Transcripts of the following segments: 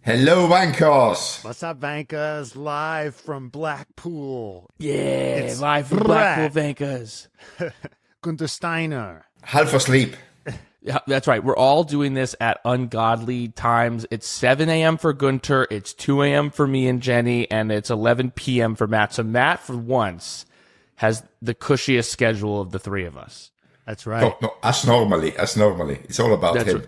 Hello, Wankers. What's up, Vankers? Live from Blackpool. Yeah, It's live from Blackpool, Vankers. Gunther Steiner. Half asleep. Yeah, that's right. We're all doing this at ungodly times. It's 7 a.m. for Gunther, it's 2 a.m. for me and Jenny, and it's 11 p.m. for Matt. So Matt, for once, has the cushiest schedule of the three of us. That's right. No, as normally. It's all about him. Right.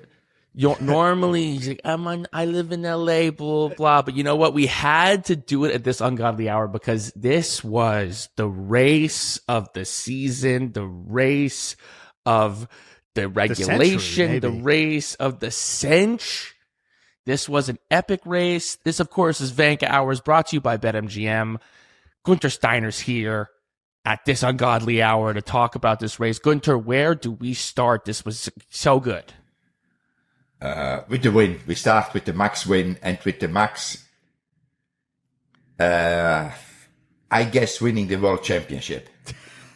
Normally, he's like, I live in LA, blah, blah. But you know what? We had to do it at this ungodly hour because this was the race of the season, the race of the regulation, the race of the century. This was an epic race. This, of course, is Vanka Hours, brought to you by BetMGM. Gunther Steiner's here at this ungodly hour to talk about this race. Gunther, where do we start? This was so good. With the win. We start with the Max win, and with the Max, I guess, winning the World Championship.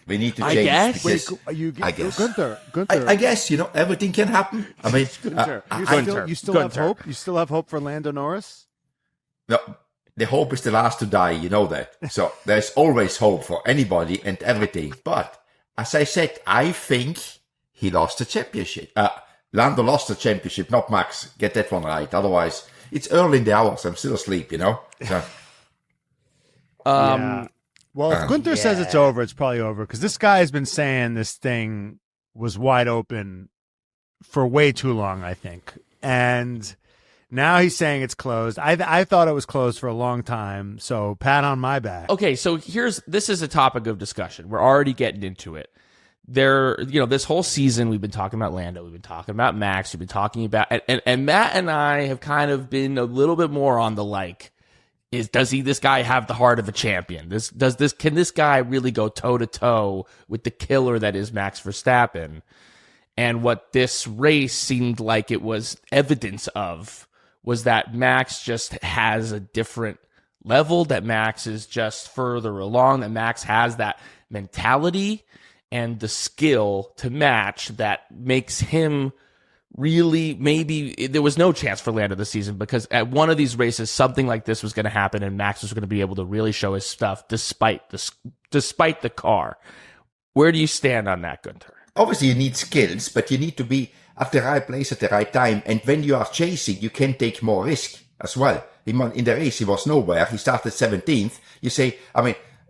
We need to change. I guess. Gunther. I guess, everything can happen. I mean, Gunther. You still have hope? You still have hope for Lando Norris? No, the hope is the last to die, you know that. So there's always hope for anybody and everything. But as I said, I think he lost the championship. Lando lost the championship, not Max. Get that one right. Otherwise, it's early in the hours. I'm still asleep, So. Yeah. Well, if Gunther says it's over, it's probably over. Because this guy has been saying this thing was wide open for way too long, I think. And now he's saying it's closed. I thought it was closed for a long time. So pat on my back. Okay, so this is a topic of discussion. We're already getting into it. This whole season we've been talking about Lando, we've been talking about Max, we've been talking about, and Matt and I have kind of been a little bit more on the does this guy have the heart of a champion? Can this guy really go toe to toe with the killer that is Max Verstappen? And what this race seemed like it was evidence of was that Max just has a different level, that Max is just further along, that Max has that mentality and the skill to match that makes him really, maybe there was no chance for Lando this season because at one of these races, something like this was going to happen and Max was going to be able to really show his stuff despite the car. Where do you stand on that, Gunther? Obviously, you need skills, but you need to be at the right place at the right time. And when you are chasing, you can take more risk as well. In the race, he was nowhere. He started 17th. You say,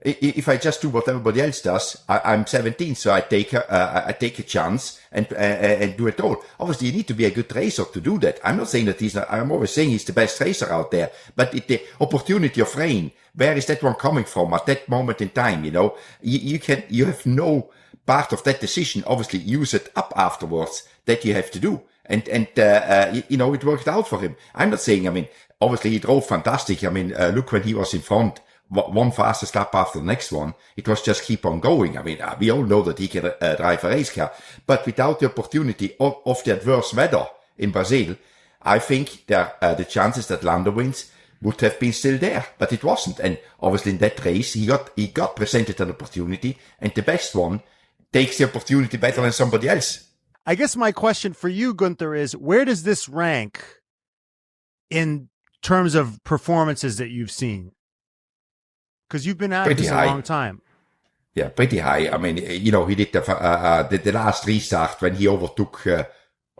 if I just do what everybody else does, I'm 17, so I take a chance and do it all. Obviously, you need to be a good racer to do that. I'm not saying that he's not. I'm always saying he's the best racer out there. But the opportunity of rain, where is that one coming from at that moment in time? You have no part of that decision. Obviously, use it up afterwards that you have to do. And it worked out for him. I'm not saying. Obviously, he drove fantastic. Look when he was in front. One fastest lap after the next one, it was just keep on going. We all know that he can drive a race car, but without the opportunity of the adverse weather in Brazil, I think the chances that Lando wins would have been still there, but it wasn't. And obviously in that race, he got presented an opportunity, and the best one takes the opportunity better than somebody else. I guess my question for you, Gunther, is where does this rank in terms of performances that you've seen? Because you've been at this a long time. Yeah, pretty high. He did the last restart when he overtook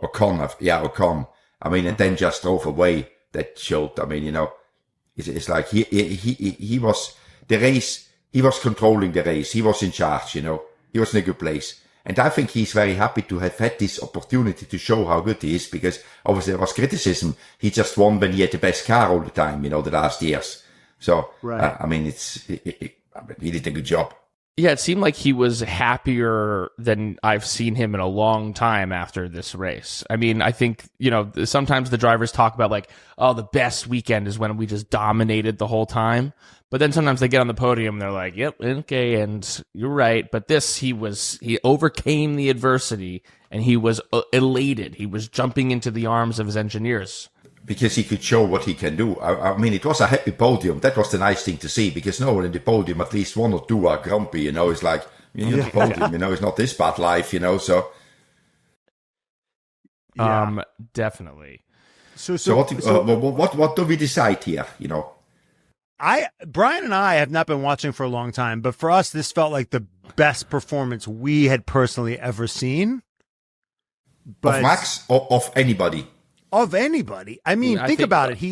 Ocon. Ocon. And then just drove away. That showed. It's like he was the race. He was controlling the race. He was in charge. He was in a good place. And I think he's very happy to have had this opportunity to show how good he is. Because obviously there was criticism. He just won when he had the best car all the time. The last years. So, right. He did a good job. Yeah, it seemed like he was happier than I've seen him in a long time after this race. I think, sometimes the drivers talk about the best weekend is when we just dominated the whole time. But then sometimes they get on the podium and they're like, yep, okay, and you're right. But he overcame the adversity and he was elated. He was jumping into the arms of his engineers. Because he could show what he can do. It was a happy podium. That was the nice thing to see, because no one in the podium, at least one or two are grumpy, it's like, you're the podium, it's not this bad life, so. Definitely. So what do we decide here? Brian and I have not been watching for a long time, but for us, this felt like the best performance we had personally ever seen. But of Max or of anybody? Of anybody. I mean, think about it. He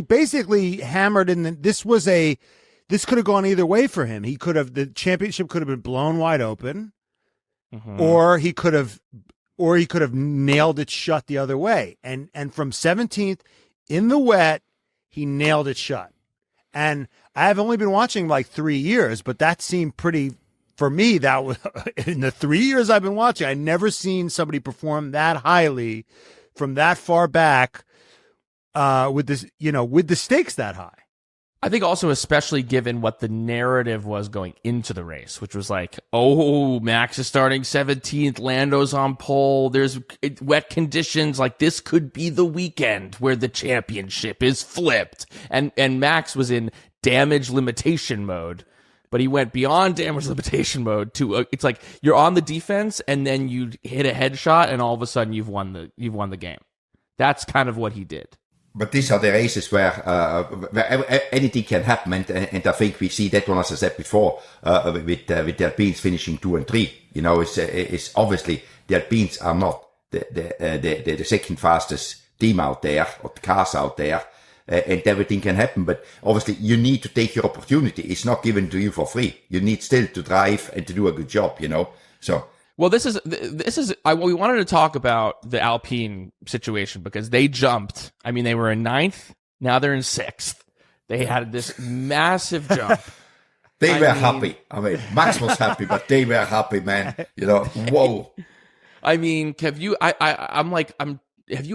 basically hammered in. This could have gone either way for him. The championship could have been blown wide open, or he could have nailed it shut the other way. And from 17th in the wet, he nailed it shut. And I have only been watching like 3 years, but that seemed pretty. For me, that was in the 3 years I've been watching, I never seen somebody perform that highly from that far back with the stakes that high. I think also, especially given what the narrative was going into the race, which was like, oh, Max is starting 17th, Lando's on pole, there's wet conditions, like this could be the weekend where the championship is flipped. And Max was in damage limitation mode. But he went beyond damage limitation mode to it's like you're on the defense and then you hit a headshot and all of a sudden you've won the game. That's kind of what he did. But these are the races where anything can happen, and I think we see that one, as I said before, with the Alpines finishing 2 and 3. It's obviously the Alpines are not the second fastest team out there or the cars out there. And everything can happen, but obviously you need to take your opportunity. It's not given to you for free. You need still to drive and to do a good job, So, well, we wanted to talk about the Alpine situation because they jumped. I mean, they were in 9th. Now they're in 6th. They had this massive jump. They were happy. I mean, Max was happy, but they were happy, man. Whoa. I mean, have you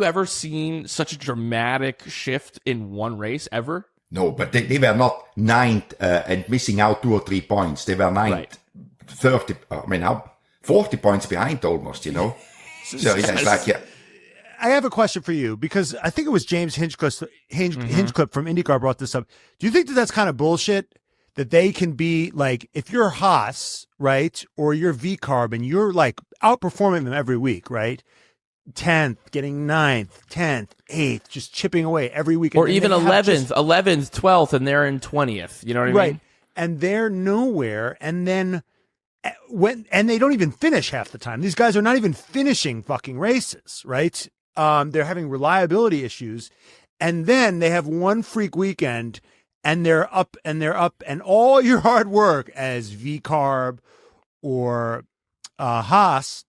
ever seen such a dramatic shift in one race ever? No, but they were not 9th and missing out 2 or 3 points. They were 9th, right. 30, 40 points behind almost, So it's like, yeah. I have a question for you because I think it was James Hinchcliffe from IndyCar brought this up. Do you think that that's kind of bullshit? That they can be like, if you're Haas, right, or you're V-Carb and you're like outperforming them every week, right? 10th, getting 9th, 10th, 8th, just chipping away every week. Or even 11th, 12th, and they're in 20th. You know what I mean? Right. And they're nowhere. And then and they don't even finish half the time. These guys are not even finishing fucking races, right? They're having reliability issues. And then they have one freak weekend and they're up. And all your hard work as V-Carb or Haas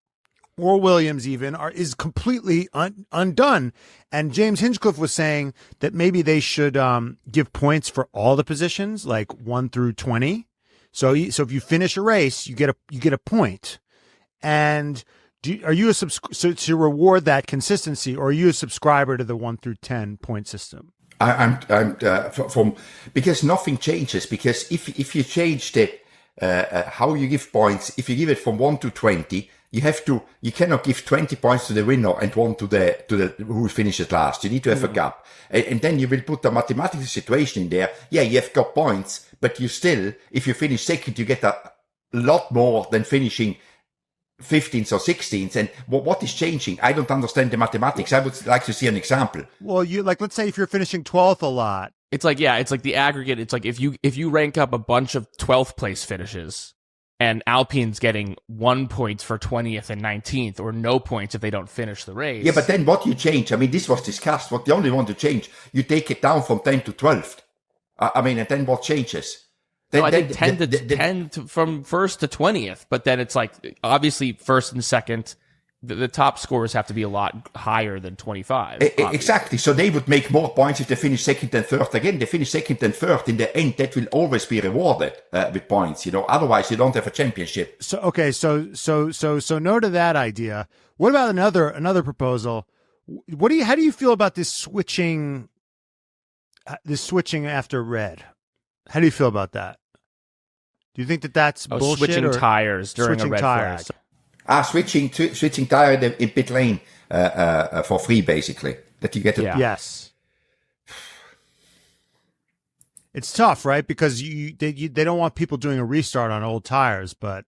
or Williams even is completely undone. And James Hinchcliffe was saying that maybe they should give points for all the positions, like 1 through 20. So if you finish a race, you get a point. And are you so to reward that consistency, or are you a subscriber to the 1 through 10 point system? I'm because nothing changes. Because if you change the how you give points, if you give it from 1 to 20. You cannot give 20 points to the winner and 1 to the who finishes last. You need to have a gap. And then you will put a mathematical situation in there. Yeah, you have got points, but you still, if you finish second, you get a lot more than finishing 15th or 16th. And what is changing? I don't understand the mathematics. I would like to see an example. Well, let's say if you're finishing 12th a lot. It's like the aggregate. It's like if you rank up a bunch of 12th place finishes, and Alpine's getting 1 point for 20th and 19th, or no points if they don't finish the race. Yeah, but then what you change? I mean, this was discussed. What the only one to change, you take it down from 10 to 12th. And then what changes? Then, I think 10 from 1st to 20th, but then it's like, obviously, 1st and 2nd, the top scores have to be a lot higher than 25. Exactly. So they would make more points if they finish 2nd and 3rd. Again, they finish 2nd and 3rd. In the end, that will always be rewarded with points. Otherwise you don't have a championship. So okay, so no to that idea. What about another proposal? How do you feel about this switching after red? How do you feel about that? Do you think that that's bullshit? Switching tires during a red flag. Switching tire in pit lane for free, basically. That you get it. Yeah. Yes. It's tough, right? Because they don't want people doing a restart on old tires, but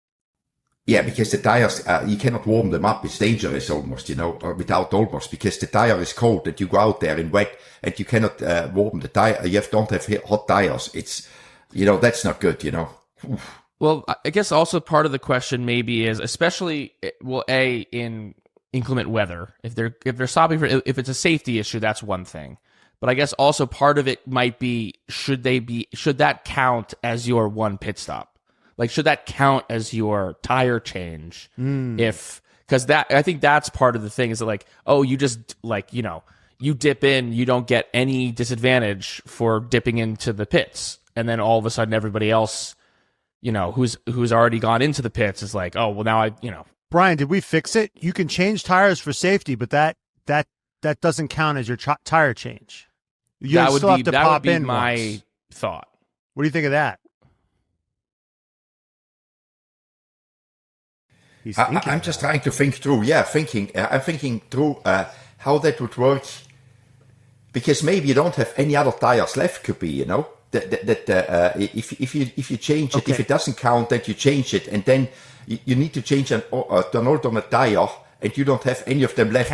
Yeah, because the tires, you cannot warm them up. It's dangerous almost, or without almost, because the tire is cold and you go out there in wet and you cannot warm the tire. Don't have hot tires. It's, that's not good, Oof. Well, I guess also part of the question maybe is, especially, in inclement weather, if they're stopping if it's a safety issue, that's one thing. But I guess also part of it might be, should that count as your one pit stop? Like, should that count as your tire change? Because I think that's part of the thing is that, like, oh, you just, like, you dip in, you don't get any disadvantage for dipping into the pits. And then all of a sudden everybody else, who's already gone into the pits is like, oh, well, now Brian, did we fix it? You can change tires for safety, but that doesn't count as your tire change. You still have to pop in my once. Thought. What do you think of that? I'm just trying to think through. Yeah, I'm thinking through how that would work, because maybe you don't have any other tires left. Could be, that if you change it, if it doesn't count, that you change it, and then you need to change an alternate tire, and you don't have any of them left.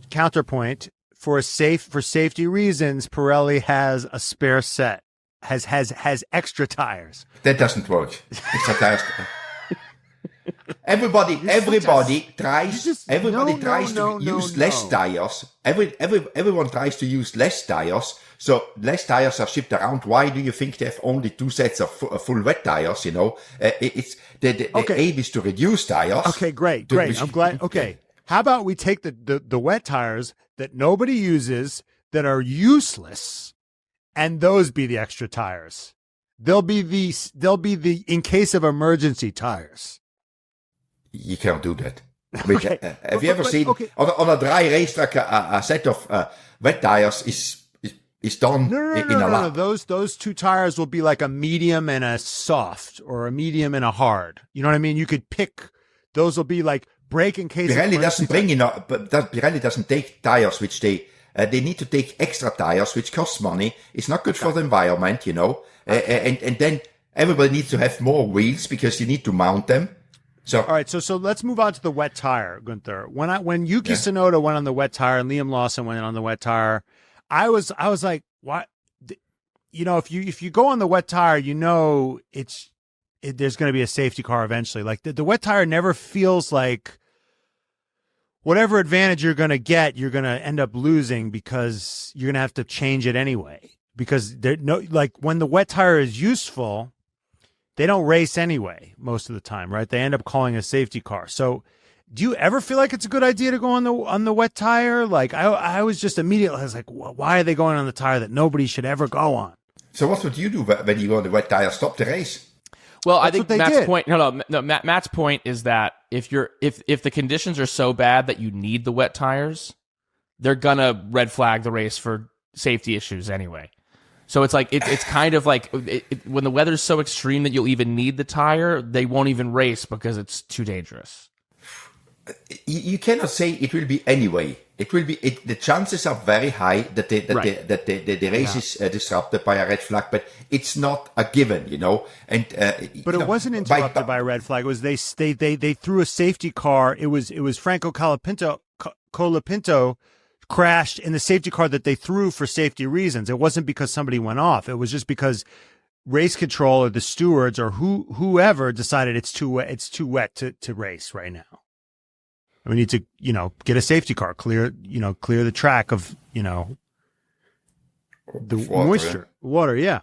Counterpoint. For safety reasons, Pirelli has a spare set. Has extra tires. That doesn't work. Extra tires. Everybody tries to use less tires. Everyone tries to use less tires. So less tires are shipped around. Why do you think they have only 2 sets of full wet tires? It's the aim is to reduce tires. Okay, great. I'm glad. Okay, how about we take the wet tires that nobody uses, that are useless, and those be the extra tires. They'll be the in case of emergency tires. You can't do that. Have you ever seen on a dry racetrack a set of wet tires is done in a lap? No. Those 2 tires will be like a medium and a soft, or a medium and a hard. You know what I mean? You could pick. Those will be like brake in case. Pirelli doesn't take tires which they need to take extra tires which cost money. It's not good for the environment, and then everybody needs to have more wheels because you need to mount them. So all right, so let's move on to the wet tire, Gunther. When Yuki Tsunoda went on the wet tire and Liam Lawson went on the wet tire, I was like, what? If you go on the wet tire, there's going to be a safety car eventually. Like the wet tire never feels like whatever advantage you're going to get, you're going to end up losing because you're going to have to change it anyway. Because when the wet tire is useful, they don't race anyway most of the time, right? They end up calling a safety car. So do you ever feel like it's a good idea to go on the wet tire? Like I was just immediately, I was like, why are they going on the tire that nobody should ever go on? So what would you do when you go on the wet tire? Stop the race? Well, I think Matt's point. No. Matt's point is that if the conditions are so bad that you need the wet tires, they're gonna red flag the race for safety issues anyway. So it's like it's kind of like when the weather's so extreme that you'll even need the tire, they won't even race because it's too dangerous. You cannot say it will be anyway. It will be. The chances are very high that the race is disrupted by a red flag, but it's not a given, And but it wasn't interrupted by a red flag. It was they threw a safety car. It was Franco Colapinto crashed in the safety car that they threw for safety reasons. It wasn't because somebody went off. It was just because race control or the stewards or whoever decided it's too wet to race right now. We need to, get a safety car, clear the track of, the water. Yeah.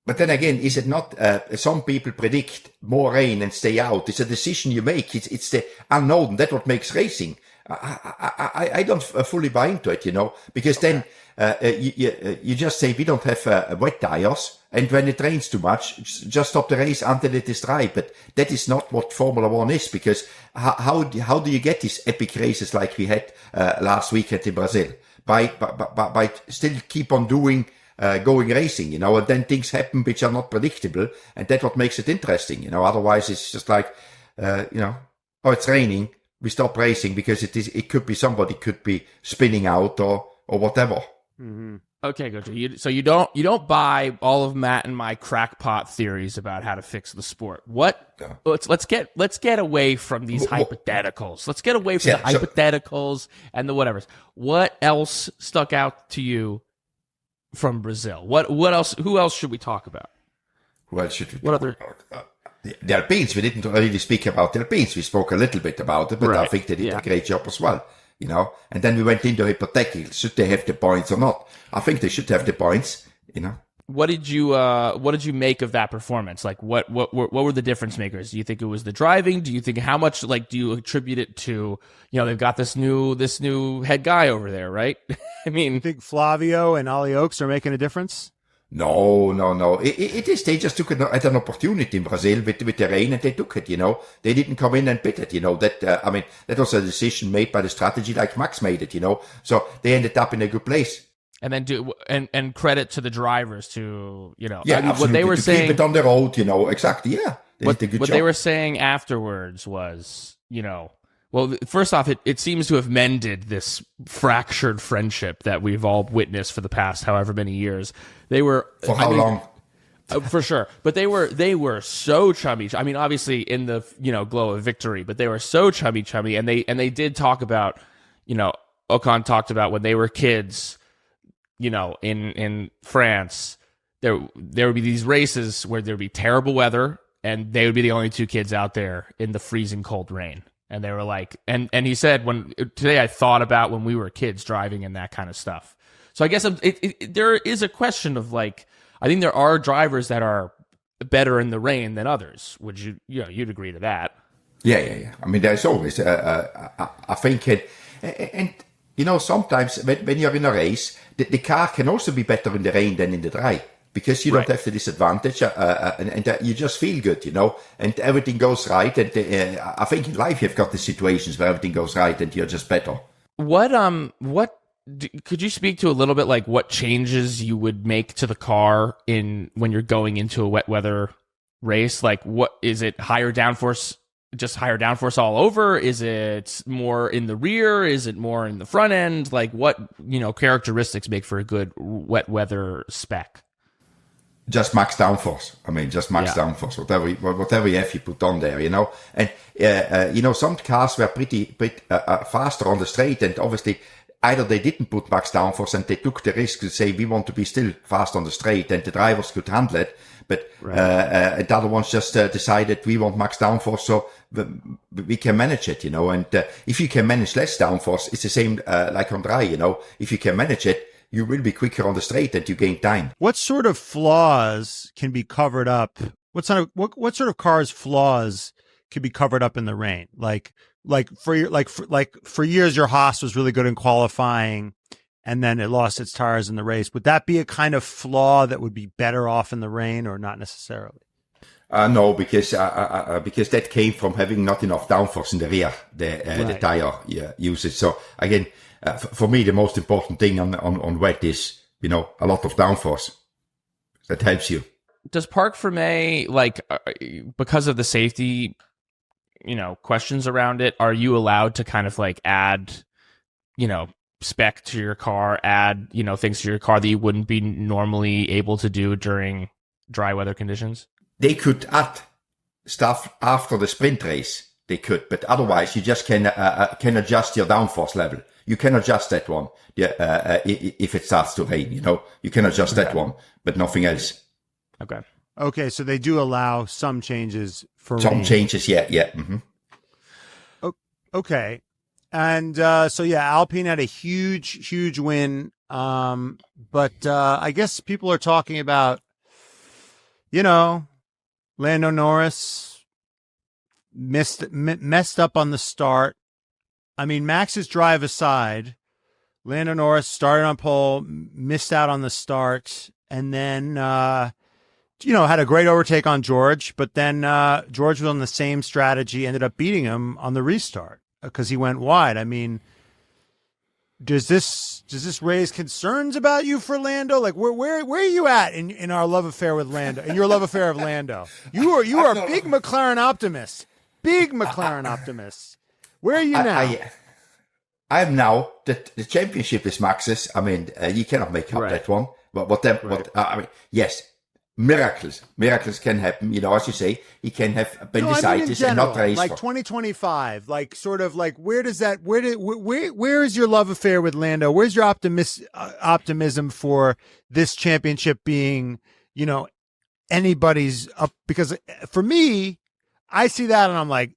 But then again, is it not, some people predict more rain and stay out. It's a decision you make. It's the unknown. That's what makes racing. I don't fully buy into it, because then, you just say we don't have wet tires, and when it rains too much, just stop the race until it is dry. But that is not what Formula One is, because how do you get these epic races like we had last weekend in Brazil? By still keep on doing going racing, and then things happen which are not predictable, and that's what makes it interesting, Otherwise, it's just like, it's raining. We stop racing because it could be somebody could be spinning out or whatever. Mm-hmm. Okay, Gunther. So you don't buy all of Matt and my crackpot theories about how to fix the sport. What? No. Let's get away from these hypotheticals. Let's get away from the hypotheticals and the whatevers. What else stuck out to you from Brazil? What else? Who else should we talk about? Who else should we What talk other? about? The Alpines. We didn't really speak about the Alpines. We spoke a little bit about it, but I Right. think they did a great job as well. And then we went into hypothetical. Should they have the points or not? I think they should have the points. What did you make of that performance? Like, what were the difference makers? Do you think it was the driving? Do you think how much do you attribute it to? They've got this new head guy over there, right? I mean, You think Flavio and Ali Oaks are making a difference? No. It is. They just took it at an opportunity in Brazil with the rain, and they took it. They didn't come in and bid it. That was a decision made by the strategy, like Max made it. So they ended up in a good place. And then and credit to the drivers to What they were to saying keep it on the road. Exactly. Yeah. What did a good job. they were saying afterwards was well, first off, it seems to have mended this fractured friendship that we've all witnessed for the past however many years. They were For how long? For sure, but they were so chummy. I mean, obviously in the glow of victory, but they were so chummy, and they did talk about Ocon talked about when they were kids, in France, there would be these races where there would be terrible weather, and they would be the only two kids out there in the freezing cold rain. And they were like, and he said, today I thought about when we were kids driving and that kind of stuff. So I guess there is a question of I think there are drivers that are better in the rain than others. Would you'd agree to that? Yeah. I mean, there's always, I think, and sometimes when you're in a race, the car can also be better in the rain than in the dry. Because you don't have the disadvantage, and you just feel good, and everything goes right. And I think in life you've got the situations where everything goes right and you're just better. Could you speak to a little bit what changes you would make to the car when you're going into a wet weather race? Like, what is it? Higher downforce? Just higher downforce all over? Is it more in the rear? Is it more in the front end? What characteristics make for a good wet weather spec? Just max downforce. I mean, just max downforce. Whatever you have, you put on there, And some cars were pretty faster on the straight, and obviously either they didn't put max downforce and they took the risk to say we want to be still fast on the straight, and the drivers could handle it. But and the other ones just decided we want max downforce, so we can manage it, And if you can manage less downforce, it's the same like on dry, If you can manage it, you will be quicker on the straight and you gain time. What sort of flaws can be covered up? What sort of cars' flaws can be covered up in the rain? For years, your Haas was really good in qualifying, and then it lost its tires in the race. Would that be a kind of flaw that would be better off in the rain, or not necessarily? No, because that came from having not enough downforce in the rear, the tire usage. So again, for me, the most important thing on wet is, a lot of downforce. That helps you. Does Parc Fermé, because of the safety, questions around it, are you allowed to kind of add, spec to your car, add, things to your car that you wouldn't be normally able to do during dry weather conditions? They could add stuff after the sprint race. They could, but otherwise you just can adjust your downforce level. You can adjust that one. If it starts to rain, you can adjust that one, but nothing else. Okay. So they do allow some changes for some rain. changes. Yeah. Mm-hmm. Okay. And, Alpine had a huge win. But I guess people are talking about, Lando Norris messed up on the start. I mean, Max's drive aside, Lando Norris started on pole, missed out on the start, and then, had a great overtake on George, but then George was on the same strategy, ended up beating him on the restart because he went wide. I mean, does this raise concerns about you for Lando? Where are you at in our love affair with Lando, in your love affair of Lando? You are a big McLaren optimist. Big McLaren optimist. Where are you now? I'm now that the championship is Max's. I mean, you cannot make up that one. But I mean, yes, miracles can happen. As you say, he can have appendicitis and not race. Like 2025, like sort of like where is your love affair with Lando? Where's your optimism for this championship being, anybody's up? Because for me, I see that and I'm like,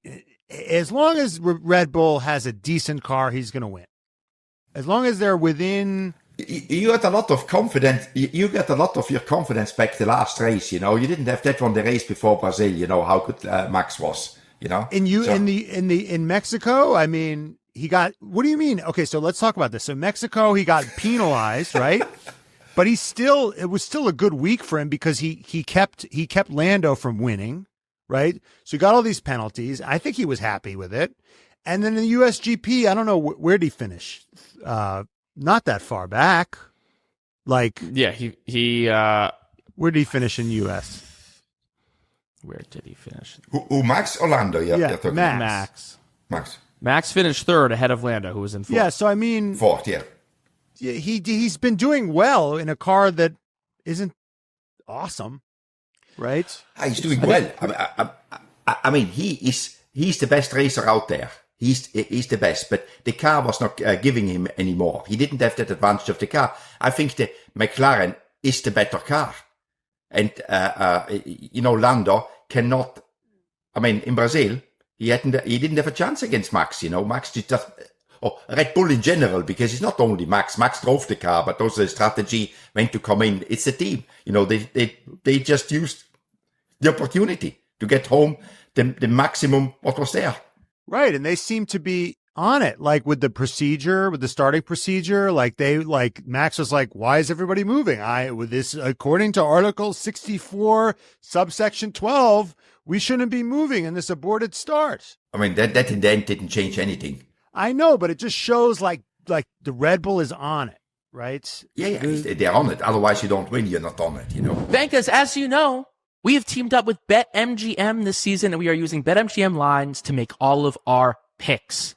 as long as Red Bull has a decent car, he's going to win. As long as they're within. You got a lot of confidence. You got a lot of your confidence back the last race. You didn't have that one the race before Brazil. How good Max was. In Mexico. I mean, he got. What do you mean? Okay, so let's talk about this. So Mexico, he got penalized, right? But it was still a good week for him because he kept Lando from winning, right? So he got all these penalties. I think he was happy with it. And then in the USGP, I don't know where did he finish. Not that far back. Like, yeah, he where did he finish in US? Where did he finish? Who Max or Lando? Yeah, Max. Max finished third ahead of Lando, who was in fourth. Yeah, so I mean, fourth, yeah. He's been doing well in a car that isn't awesome, right? He's doing well. I mean, he's the best racer out there. He's the best, but the car was not giving him anymore. He didn't have that advantage of the car. I think the McLaren is the better car. And, Lando cannot, I mean, in Brazil, he didn't have a chance against Max, Max just, Red Bull in general, because it's not only Max. Max drove the car, but also the strategy when to come in. It's a team. They just used the opportunity to get home the maximum what was there. Right, and they seem to be on it, like with the starting procedure. Like Max was like, "Why is everybody moving? According to Article 64, subsection 12, we shouldn't be moving in this aborted start." I mean, that in the end didn't change anything. I know, but it just shows like the Red Bull is on it, right? Yeah, they're on it. Otherwise, you don't win. You're not on it. Bankers, as you know, we have teamed up with BetMGM this season, and we are using BetMGM lines to make all of our picks.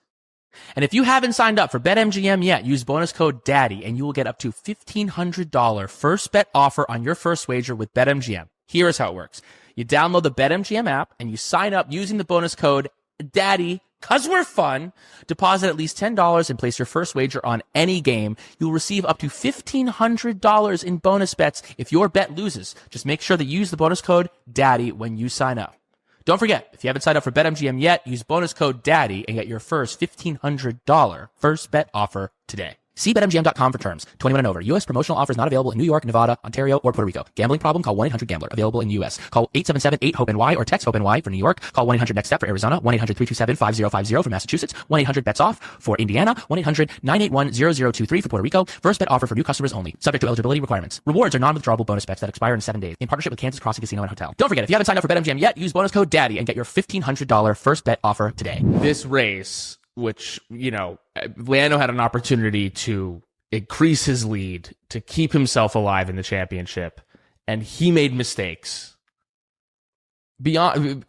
And if you haven't signed up for BetMGM yet, use bonus code DADDY, and you will get up to $1,500 first bet offer on your first wager with BetMGM. Here's how it works. You download the BetMGM app, and you sign up using the bonus code DADDY, because we're fun. Deposit at least $10 and place your first wager on any game. You'll receive up to $1,500 in bonus bets if your bet loses. Just make sure that you use the bonus code DADDY when you sign up. Don't forget, if you haven't signed up for BetMGM yet, use bonus code DADDY and get your first $1,500 first bet offer today. See BetMGM.com for terms. 21 and over. U.S. promotional offers not available in New York, Nevada, Ontario, or Puerto Rico. Gambling problem? Call 1-800-GAMBLER. Available in the U.S. Call 877-8-HOPE-NY or text HOPE-NY for New York. Call 1-800-NEXT-STEP for Arizona. 1-800-327-5050 for Massachusetts. 1-800-BETS-OFF for Indiana. 1-800-981-0023 for Puerto Rico. First bet offer for new customers only. Subject to eligibility requirements. Rewards are non-withdrawable bonus bets that expire in 7 days. In partnership with Kansas Crossing Casino and Hotel. Don't forget, if you haven't signed up for BetMGM yet, use bonus code DADDY and get your $1,500 first bet offer today. This race, which, Lando had an opportunity to increase his lead, to keep himself alive in the championship, and he made mistakes. Beyond,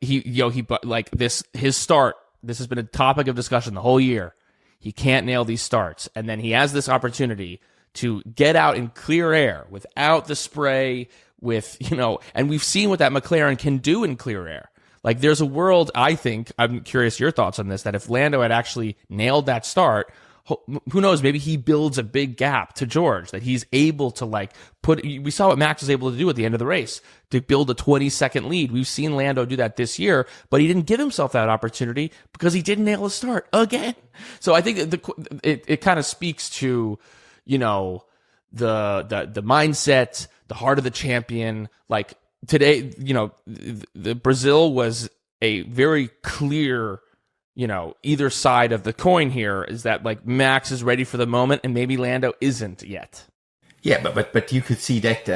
his start, this has been a topic of discussion the whole year. He can't nail these starts, and then he has this opportunity to get out in clear air without the spray, and we've seen what that McLaren can do in clear air. Like, there's a world, I think, I'm curious your thoughts on this, that if Lando had actually nailed that start, who knows, maybe he builds a big gap to George, that he's able to we saw what Max was able to do at the end of the race, to build a 20-second lead. We've seen Lando do that this year, but he didn't give himself that opportunity because he didn't nail a start again. So I think it kind of speaks to, the mindset, the heart of the champion. Like today, the Brazil was a very clear, either side of the coin here is that Max is ready for the moment and maybe Lando isn't yet. Yeah, but you could see that,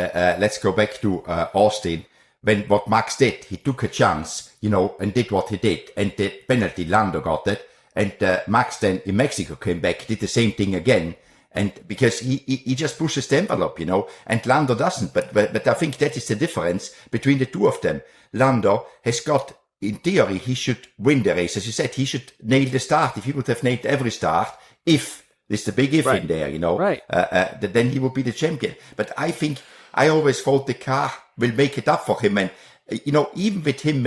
let's go back to Austin, when what Max did, he took a chance, and did what he did, and the penalty, Lando got it, and Max then in Mexico came back, did the same thing again, and because he just pushes the envelope, and Lando doesn't, but I think that is the difference between the two of them. Lando has got, in theory, he should win the race. As you said, he should nail the start. If he would have nailed every start, If there's the big if Right. in there, you know, Right. then he will be the champion. But I always thought the car will make it up for him. And, you know, even with him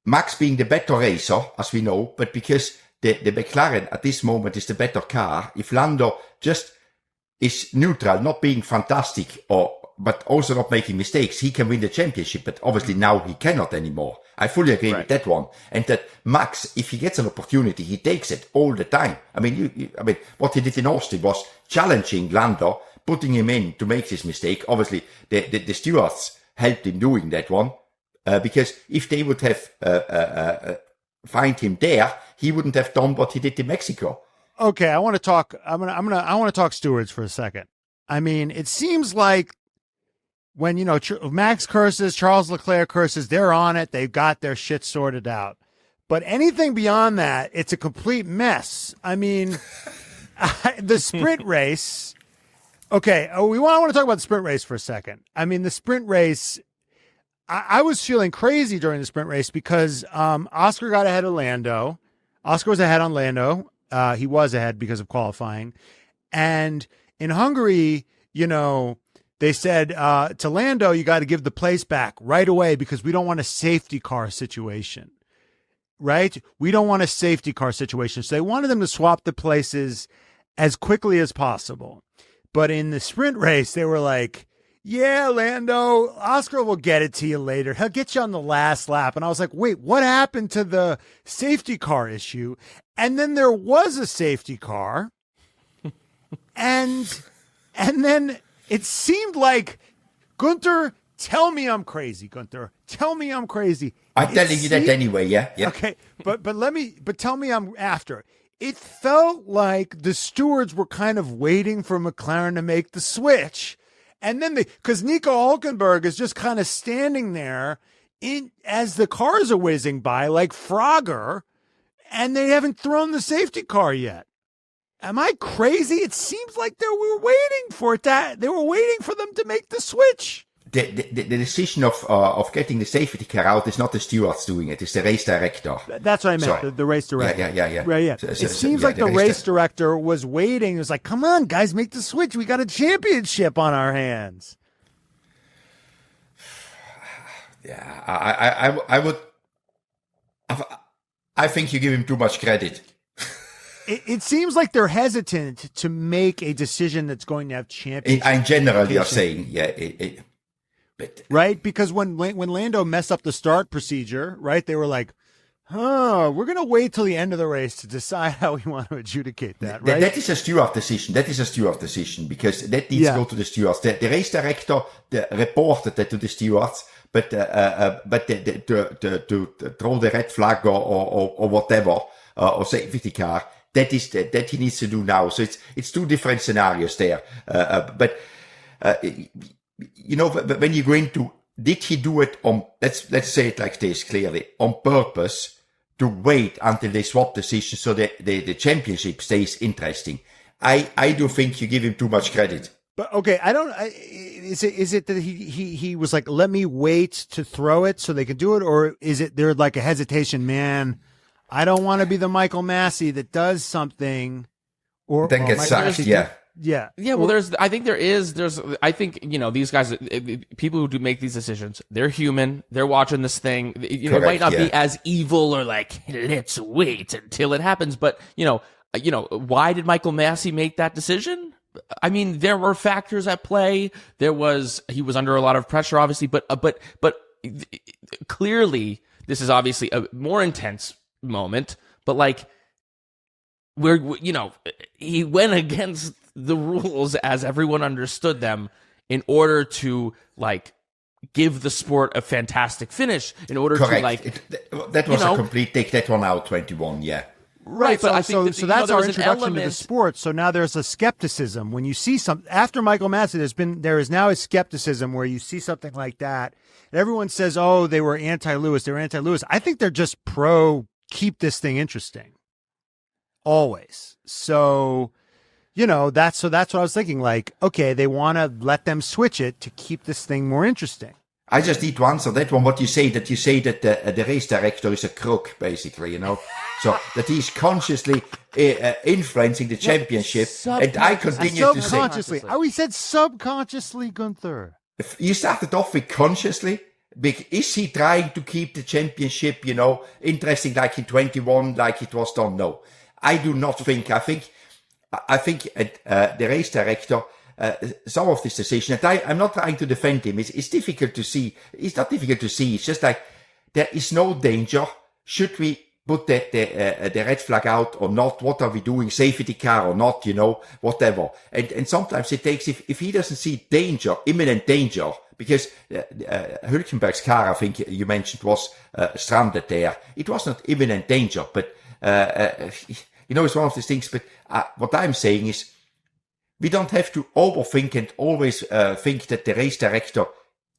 Max being the better racer, as we know, but because the McLaren at this moment is the better car, if Lando just is neutral, not being fantastic, but also not making mistakes, he can win the championship. But obviously now he cannot anymore. I fully agree with that one. And that Max, if he gets an opportunity, he takes it all the time. I mean, what he did in Austin was challenging Lando, putting him in to make this mistake. Obviously, the stewards helped him doing that one, because if they would have find him there, he wouldn't have done what he did in Mexico. Okay, I want to talk. I want to talk stewards for a second. I mean, it seems like when, you know, Max curses, Charles Leclerc curses, they're on it. They've got their shit sorted out. But anything beyond that, it's a complete mess. I mean, the sprint race. Okay, I want to talk about the sprint race for a second. I mean, the sprint race, I was feeling crazy during the sprint race because Oscar got ahead of Lando. Oscar was ahead on Lando. He was ahead because of qualifying. And in Hungary, you know, they said to Lando, you got to give the place back right away because we don't want a safety car situation, right? We don't want a safety car situation. So they wanted them to swap the places as quickly as possible. But in the sprint race, they were like, yeah, Lando, Oscar will get it to you later. He'll get you on the last lap. And I was like, wait, what happened to the safety car issue? And then there was a safety car. and then it seemed like, Gunther, tell me I'm crazy, Gunther. Tell me I'm crazy. I'm telling you that anyway, yeah. Okay, but tell me I'm after. It felt like the stewards were kind of waiting for McLaren to make the switch. And then because Nico Hülkenberg is just kind of standing there as the cars are whizzing by like Frogger, and they haven't thrown the safety car yet. Am I crazy? It seems like they were waiting for it. They were waiting for them to make the switch. The decision of getting the safety car out is not the stewards doing it. It's the race director. That's what I meant. The race director. Yeah. Right, yeah. It seems like the race director was waiting. It was like, come on, guys, make the switch. We got a championship on our hands. Yeah, I think you give him too much credit. It seems like they're hesitant to make a decision that's going to have championship. In general, you're saying, yeah. But right? Because when Lando messed up the start procedure, right, they were like, we're going to wait till the end of the race to decide how we want to adjudicate that, right? That is a steward decision. Because that needs to go to the stewards. The race director reported that to the stewards, but to throw the red flag or whatever, or safety car, that he needs to do now. So it's two different scenarios there. But you know, when you go into, did he do it on, let's say it like this clearly, on purpose to wait until they swap decisions so that the championship stays interesting? I do think you give him too much credit. But okay, is it that he was like, let me wait to throw it so they can do it? Or is it there like a hesitation, man, I don't want to be the Michael Massey that does something or then gets sacked, yeah. Yeah. Yeah. Well, I think, you know, these guys, people who do make these decisions, they're human. They're watching this thing. You know, it might not be as evil or like, let's wait until it happens. But, you know, why did Michael Massey make that decision? I mean, there were factors at play. He was under a lot of pressure, obviously, but clearly this is obviously a more intense moment, but like, he went against the rules as everyone understood them in order to like give the sport a fantastic finish, in order to like that was a complete take that one out 21, yeah. Right, but so, I think so that's our introduction to the sport. So now there's a skepticism when you see something after Michael Massey. There is now a skepticism where you see something like that, and everyone says, "Oh, they were anti-Lewis. They were anti-Lewis." I think they're just pro keep this thing interesting, always. So, you know, that's what I was thinking. Like, okay, they want to let them switch it to keep this thing more interesting. I just need to answer that one. What you say that the race director is a crook, basically, you know, so that he's consciously influencing the championship, and I continue to say subconsciously. Oh, we said subconsciously, Gunther. You started off with consciously. Is he trying to keep the championship, you know, interesting like in 21, like it was done? No, I do not think. I think the race director. Some of this decision, and I'm not trying to defend him. It's difficult to see. It's not difficult to see. It's just like there is no danger. Should we put the red flag out or not? What are we doing? Safety car or not? You know, whatever. And sometimes it takes if he doesn't see danger, imminent danger, because Hülkenberg's car, I think you mentioned, was stranded there. It was not imminent danger, but you know, it's one of these things. But what I'm saying is, we don't have to overthink and always think that the race director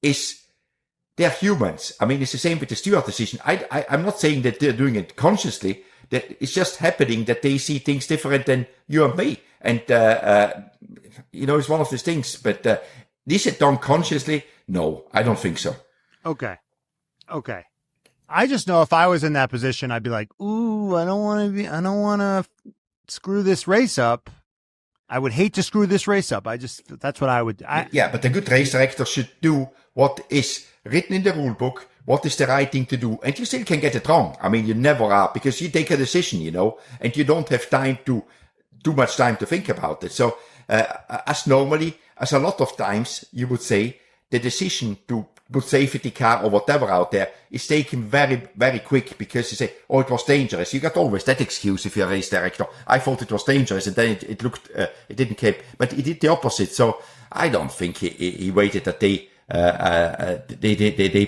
they're humans. I mean, it's the same with the steward decision. I'm not saying that they're doing it consciously. That it's just happening that they see things different than you and me. And, you know, it's one of these things. But is it done consciously? No, I don't think so. Okay. I just know if I was in that position, I'd be like, ooh, I don't want to screw this race up. I would hate to screw this race up. That's what I would. Yeah, but a good race director should do what is written in the rule book, what is the right thing to do. And you still can get it wrong. I mean, you never are, because you take a decision, you know, and you don't have too much time to think about it. So, as a lot of times you would say, the decision to put safety car or whatever out there is taken very, very quick, because you say, oh, it was dangerous. You got always that excuse if you're a race director. I thought it was dangerous, and then it looked, it didn't keep, but he did the opposite. So I don't think he waited that they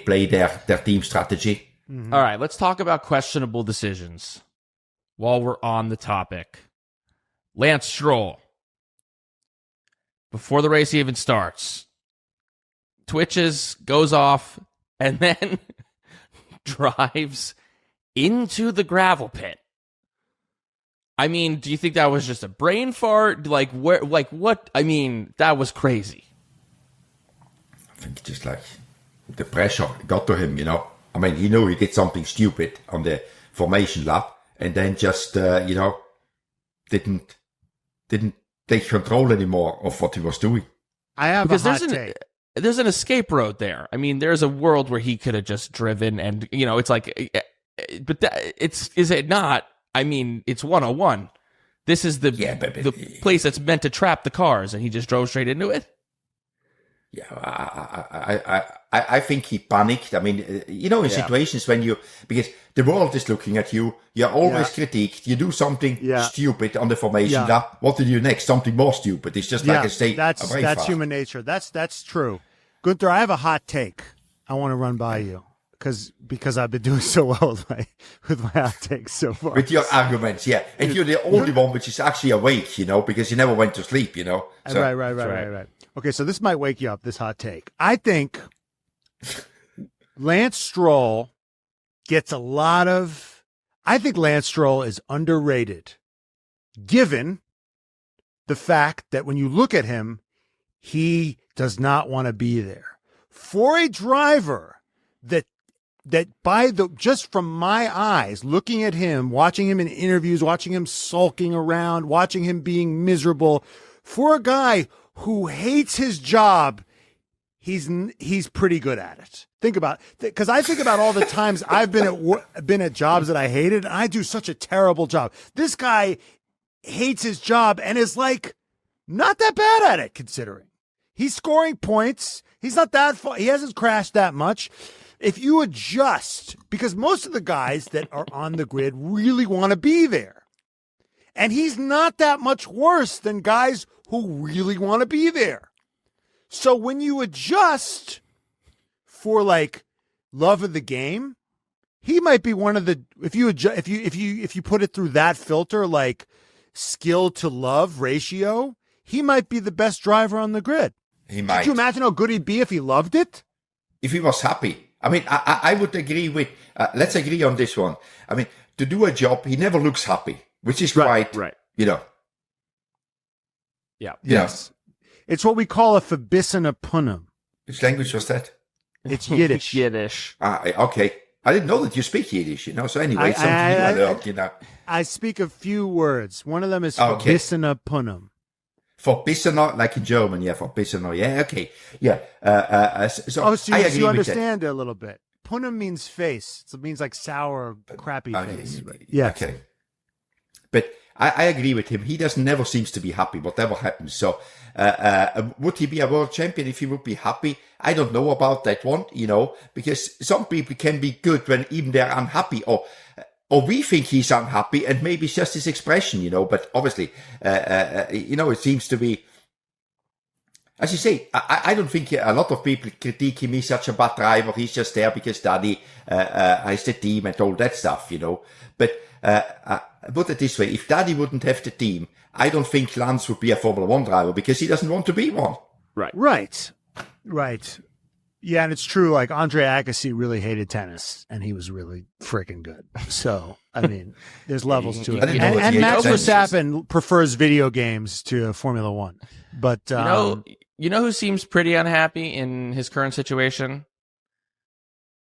play their team strategy. Mm-hmm. All right, let's talk about questionable decisions while we're on the topic. Lance Stroll, before the race even starts, twitches, goes off, and then drives into the gravel pit. I mean, do you think that was just a brain fart? Like, what? I mean, that was crazy. I think just like the pressure got to him, you know. I mean, he knew he did something stupid on the formation lap, and then just, you know, didn't take control anymore of what he was doing. I have because a hot take. There's an escape road there. I mean, there's a world where he could have just driven, and you know, it's like, but is it not? I mean, it's 101. This is the place that's meant to trap the cars, and he just drove straight into it. Yeah, I think he panicked. I mean, you know, in situations when because the world is looking at you, you're always critiqued. You do something stupid on the formation lap. What do you do next? Something more stupid. It's just like that's human nature. That's true. Gunther, I have a hot take I want to run by you because I've been doing so well with my hot takes so far. With your arguments, yeah. And you're the only one which is actually awake, you know, because you never went to sleep, you know. So, right. Okay, so this might wake you up, this hot take. I think Lance Stroll gets a lot of... I think Lance Stroll is underrated, given the fact that when you look at him, he does not want to be there. For a driver that just from my eyes, looking at him, watching him in interviews, watching him sulking around, watching him being miserable, for a guy who hates his job, he's pretty good at it. Think about it, because I think about all the times I've been at jobs that I hated, and I do such a terrible job. This guy hates his job and is like not that bad at it, considering he's scoring points. He's not that far. He hasn't crashed that much. If you adjust, because most of the guys that are on the grid really want to be there, and he's not that much worse than guys who really want to be there. So when you adjust for like love of the game, he might be one of the, if you put it through that filter, like skill to love ratio, he might be the best driver on the grid. He might. Could you imagine how good he'd be if he loved it? If he was happy. I mean, I would agree with, let's agree on this one. I mean, to do a job, he never looks happy, which is quite, you know. Yeah. Yes. It's what we call a phibisinapunum. Which language was that? It's Yiddish. Yiddish. Okay. I didn't know that you speak Yiddish, so anyway, something I learned, I speak a few words. One of them is for Bissena Punum. For Bissena, like in German, for Bissena, okay. Yeah. So you understand it a little bit. Punum means face. So it means like sour, crappy face. Yeah. Okay. But I agree with him. He never seems to be happy, whatever happens. So, would he be a world champion if he would be happy? I don't know about that one, because some people can be good when even they're unhappy, or we think he's unhappy, and maybe it's just his expression, but obviously, it seems to be, as you say, I don't think a lot of people critique him. He's such a bad driver. He's just there because Daddy has the team and all that stuff, But put it this way, if Daddy wouldn't have the team, I don't think Lance would be a Formula 1 driver because he doesn't want to be one. Right. Yeah, and it's true, like Andre Agassi really hated tennis, and he was really freaking good. So, I mean, there's levels to it. And Max Verstappen prefers video games to Formula 1. But, you know who seems pretty unhappy in his current situation?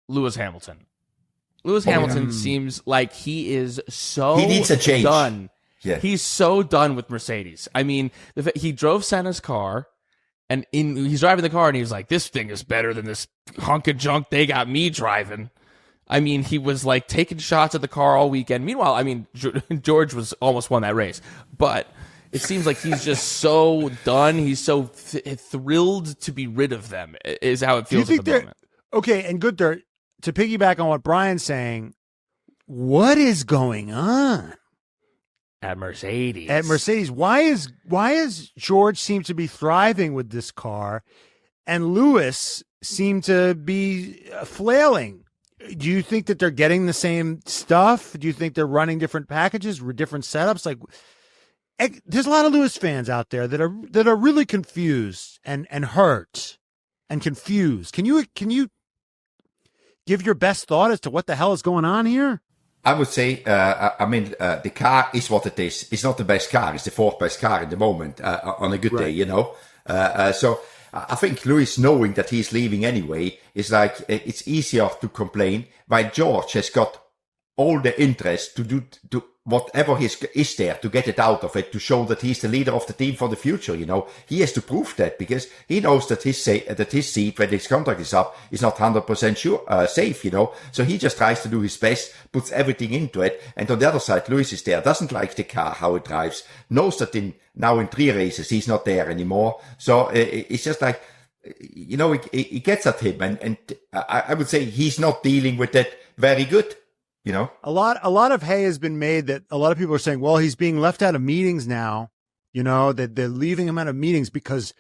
Lewis Hamilton. Lewis Hamilton seems like he is he needs a change. Done. Yeah. He's so done with Mercedes. I mean, he drove Senna's car, and he's driving the car, and he was like, this thing is better than this hunk of junk they got me driving. I mean, he was like taking shots at the car all weekend. Meanwhile, I mean, George was almost won that race. But it seems like he's just so done. He's so thrilled to be rid of them, is how it feels at the moment. Okay, and Gunther, to piggyback on what Brian's saying, what is going on at Mercedes? Why is George seem to be thriving with this car, and Lewis seem to be flailing? Do you think that they're getting the same stuff? Do you think they're running different packages, different setups? Like, there's a lot of Lewis fans out there that are really confused and hurt and confused. Can you give your best thought as to what the hell is going on here? I would say, the car is what it is. It's not the best car. It's the fourth best car in the moment on a good day, So I think Lewis, knowing that he's leaving anyway, is like, it's easier to complain, while George has got all the interest to do whatever is there to get it out of it, to show that he's the leader of the team for the future. He has to prove that, because he knows that his seat when his contract is up is not 100% safe. So he just tries to do his best, puts everything into it. And on the other side, Lewis is there, doesn't like the car, how it drives, knows that now in 3 races he's not there anymore. So it's just like, it gets at him, and I would say he's not dealing with that very good. A lot of hay has been made that a lot of people are saying, well, he's being left out of meetings now, that they're leaving him out of meetings because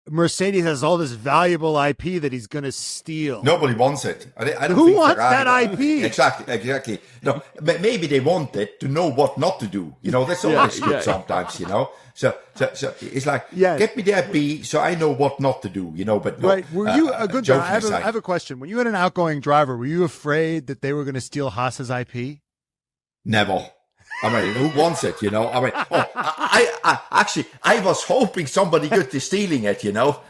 Mercedes has all this valuable IP that he's going to steal. Nobody wants it. I don't Who think wants that IP? Exactly. No, maybe they want it to know what not to do. That's always good sometimes, So it's like, get me the IP so I know what not to do, but no. Right. Were you a good I have a question. When you had an outgoing driver, were you afraid that they were going to steal Haas's IP? Never. I mean, who wants it, I was hoping somebody good is stealing it, So,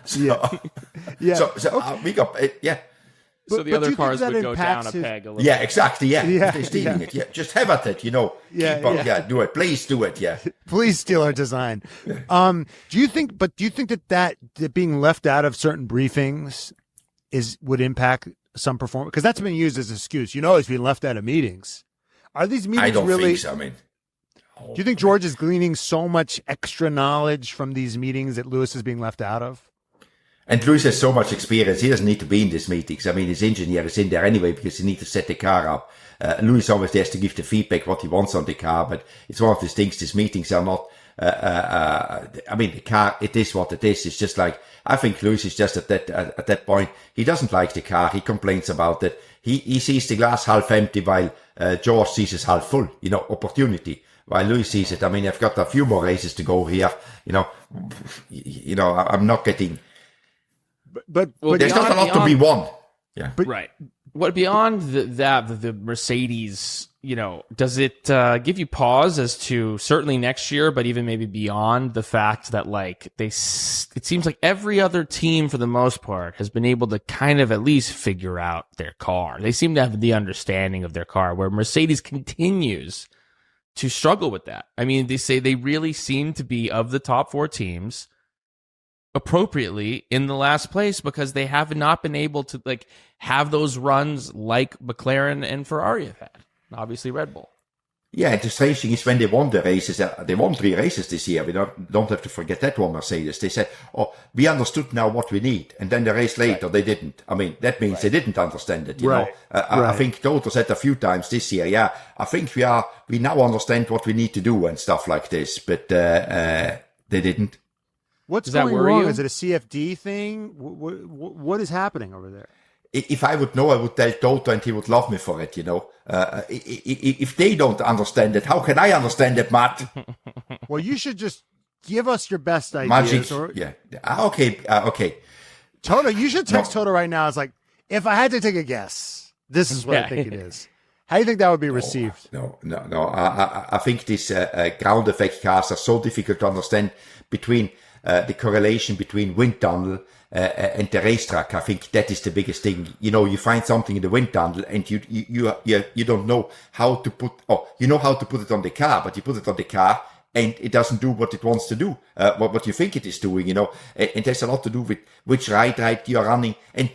So we got it, So the other cars would go down a peg a little bit. Yeah, exactly, If they're stealing it, just have at it, do it. Please do it, Please steal our design. Do you think that being left out of certain briefings would impact some performance? Because that's been used as an excuse. He's been left out of meetings. Are these meetings I don't really? think so. Do you think George is gleaning so much extra knowledge from these meetings that Lewis is being left out of? And Lewis has so much experience. He doesn't need to be in these meetings. I mean, his engineer is in there anyway because he needs to set the car up. Lewis always has to give the feedback what he wants on the car, but it's one of these things. These meetings are not. The car, it is what it is. It's just like, I think Lewis is just at that point. He doesn't like the car. He complains about it. He sees the glass half empty while George sees it half full. Opportunity. While Lewis sees it. I mean, I've got a few more races to go here. I'm not getting. But there's not a lot to be won. Yeah. Right. What beyond the Mercedes does it give you pause as to certainly next year, but even maybe beyond, the fact that like it seems like every other team for the most part has been able to kind of at least figure out their car. They seem to have the understanding of their car, where Mercedes continues to struggle with that. I mean, they say they really seem to be, of the top 4 teams, appropriately in the last place because they have not been able to like have those runs like McLaren and Ferrari have had. Obviously, Red Bull. Yeah, and the strange thing is when they won the races, they won 3 races this year. We don't have to forget that one, Mercedes. They said, we understood now what we need. And then the race later, they didn't. I mean, that means they didn't understand it, you know. I think Toto said a few times this year, I think we now understand what we need to do and stuff like this. But they didn't. What's going wrong? Is it a CFD thing? What is happening over there? If I would know, I would tell Toto and he would love me for it, you know. If they don't understand it, how can I understand it, Matt? Well, you should just give us your best ideas. Magic. Okay. Toto, you should text Toto right now. It's like, if I had to take a guess, this is what I think it is. How do you think that would be received? No. I think these ground effect cars are so difficult to understand between the correlation between wind tunnel and the racetrack. I think that is the biggest thing. You know, you find something in the wind tunnel and you don't know how to put, you know how to put it on the car, but you put it on the car and it doesn't do what it wants to do, what you think it is doing, you know. And there's a lot to do with which ride you're running. And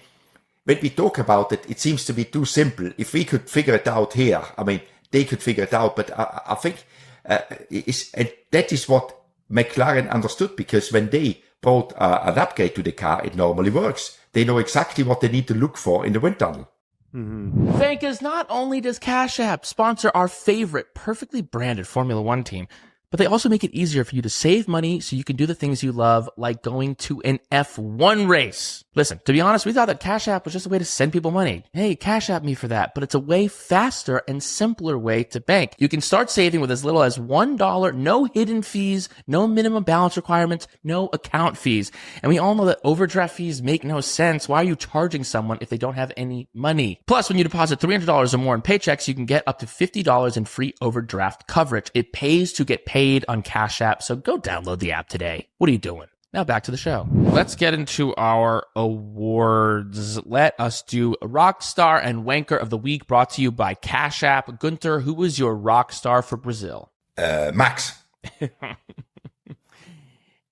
when we talk about it, it seems to be too simple. If we could figure it out here, I mean, they could figure it out, but I think and that is what McLaren understood, because when they brought an upgrade to the car, it normally works. They know exactly what they need to look for in the wind tunnel. Vegas, not only does Cash App sponsor our favorite perfectly branded Formula One team, but they also make it easier for you to save money so you can do the things you love, like going to an F1 race. Listen, to be honest, we thought that Cash App was just a way to send people money. Hey, Cash App me for that. But it's a way faster and simpler way to bank. You can start saving with as little as $1, no hidden fees, no minimum balance requirements, no account fees. And we all know that overdraft fees make no sense. Why are you charging someone if they don't have any money? Plus, when you deposit $300 or more in paychecks, you can get up to $50 in free overdraft coverage. It pays to get paid on Cash App, so go download the app today. What are you doing? Now back to the show. Let's get into our awards. Let us do Rockstar and Wanker of the Week, brought to you by Cash App. Gunther, who was your Rockstar for Brazil? Max.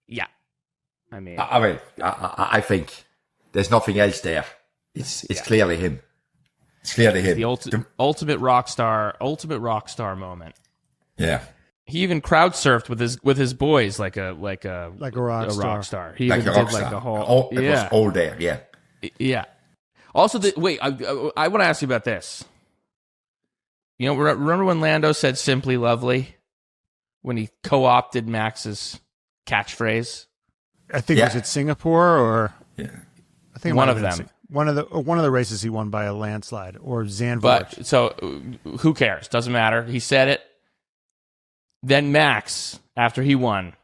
Yeah. I mean, I think there's nothing else there. It's clearly him. It's clearly him. The ultimate rockstar moment. Yeah. He even crowd surfed with his boys like a rock star. He even did like a whole. It was all there. Yeah. Yeah. Also, I want to ask you about this. You know, remember when Lando said "simply lovely" when he co-opted Max's catchphrase? I think was it Singapore or I think one of them. One of the races he won by a landslide, or Zandvoort. But so who cares? Doesn't matter. He said it. Then Max, after he won,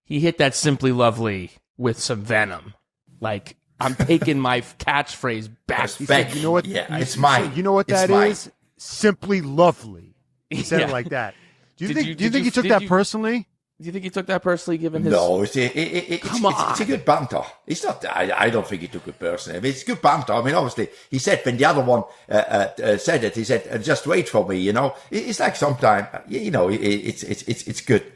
he hit that "simply lovely" with some venom. Like, I'm taking my catchphrase back. He said, you know what? Yeah, it's mine. You know what that is? Simply lovely. He said it like that. Do you think he took that personally? Do you think he took that personally, given his... No, it's a good banter. It's not... I don't think he took it personally. I mean, it's good banter. I mean, obviously, he said, when the other one said it, he said, just wait for me, you know. It's like sometimes, you know, it's good.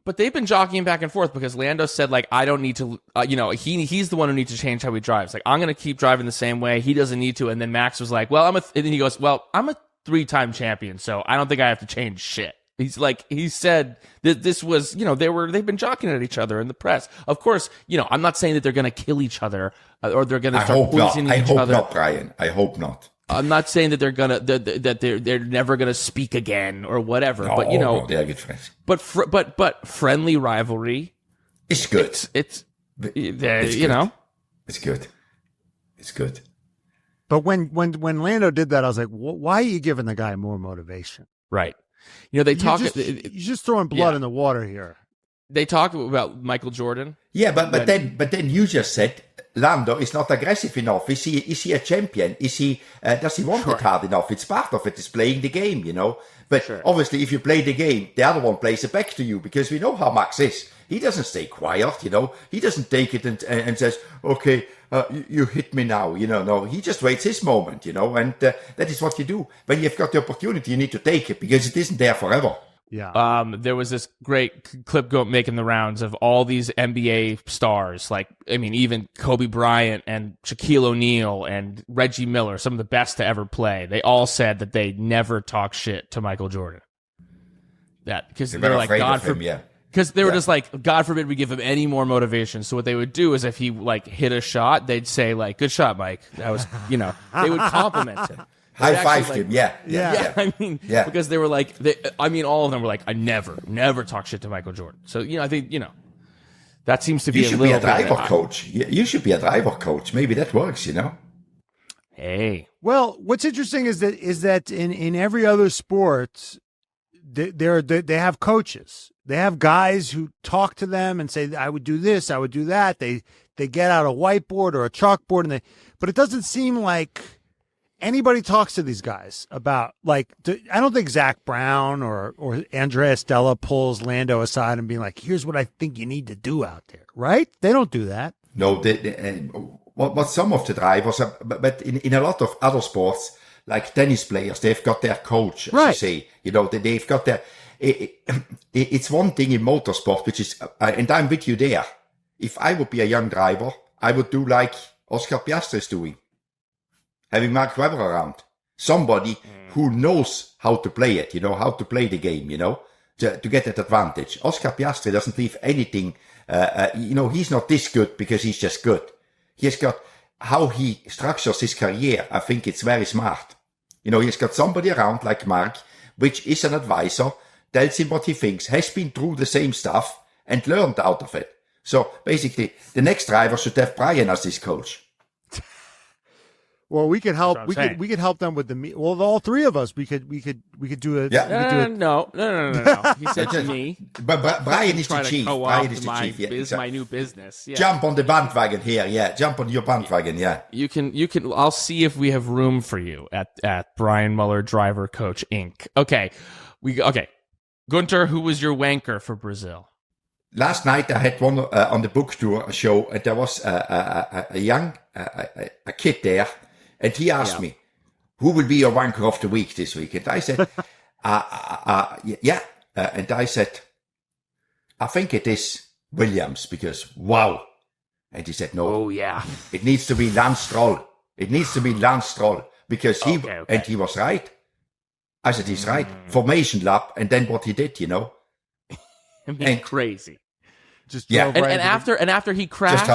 But they've been jockeying back and forth, because Lando said, like, I don't need to, you know, he's the one who needs to change how he drives. Like, I'm going to keep driving the same way. He doesn't need to. And then Max was like, well, and then he goes, well, I'm a 3-time champion, so I don't think I have to change shit. He's like, he said that this was, you know, they've been jockeying at each other in the press. Of course, you know, I'm not saying that they're going to kill each other or they're going to start poisoning each other. I hope not, Brian. I hope not. I'm not saying that they're never going to speak again or whatever. No, but you know, they're good friends. But friendly rivalry. It's good. It's you good. Know. It's good. It's good. But when Lando did that, I was like, why are you giving the guy more motivation? Right. You know, they talk. You're just throwing blood in the water here. They talk about Michael Jordan. Yeah, but then you just said Lando is not aggressive enough. Is he a champion? Does he want it hard enough? It's part of it, is playing the game, But obviously, if you play the game, the other one plays it back to you, because we know how Max is. He doesn't stay quiet, He doesn't take it and says, okay, you hit me now, No, he just waits his moment, and that is what you do. When you've got the opportunity, you need to take it, because it isn't there forever. Yeah. There was this great clip making the rounds of all these NBA stars, even Kobe Bryant and Shaquille O'Neal and Reggie Miller, some of the best to ever play. They all said that they never talk shit to Michael Jordan. Because they're like, God forbid. Because they were just like, God forbid we give him any more motivation. So what they would do is, if he hit a shot, they'd say good shot, Mike. That was, they would compliment him. High-fived him, yeah. Because they were all of them were like, I never talk shit to Michael Jordan. So, I think, that seems to be a little bit. You should be a driver coach. You should be a driver coach. Maybe that works, Hey. Well, what's interesting is that in every other sport, they have coaches. They have guys who talk to them and say, I would do this, I would do that. They get out a whiteboard or a chalkboard, but it doesn't seem like anybody talks to these guys about, I don't think Zach Brown or Andrea Stella pulls Lando aside and being like, here's what I think you need to do out there, right? They don't do that. No, what some of the drivers, but in a lot of other sports, like tennis players, they've got their coach, as you say. They've got their... It's one thing in motorsport, which is, and I'm with you there. If I would be a young driver, I would do like Oscar Piastri is doing. Having Mark Webber around. Somebody who knows how to play it, how to play the game, to get that advantage. Oscar Piastri doesn't leave anything, he's not this good because he's just good. He's got how he structures his career. I think it's very smart. He's got somebody around like Mark, which is an advisor, tells him what he thinks, has been through the same stuff and learned out of it. So basically, the next driver should have Brian as his coach. Well, we could help. We could help them with the. Well, all three of us. We could do it. Yeah. No. He said to me. But Brian is the chief. Brian is the chief. Yeah, my new business. Yeah. Jump on the bandwagon here. Yeah, jump on your bandwagon. Yeah. You can. I'll see if we have room for you at Brian Muller Driver Coach Inc. Okay. Gunther, who was your wanker for Brazil? Last night I had one on the book tour show, and there was a young kid there. And he asked me, who will be your wanker of the week this week? And I said, and I said, I think it is Williams, because wow. And he said, no. Oh, yeah. It needs to be Lance Stroll. It needs to be Lance Stroll, because and he was right. I said, he's right. Formation lap, and then what he did, crazy. Just and after he crashed,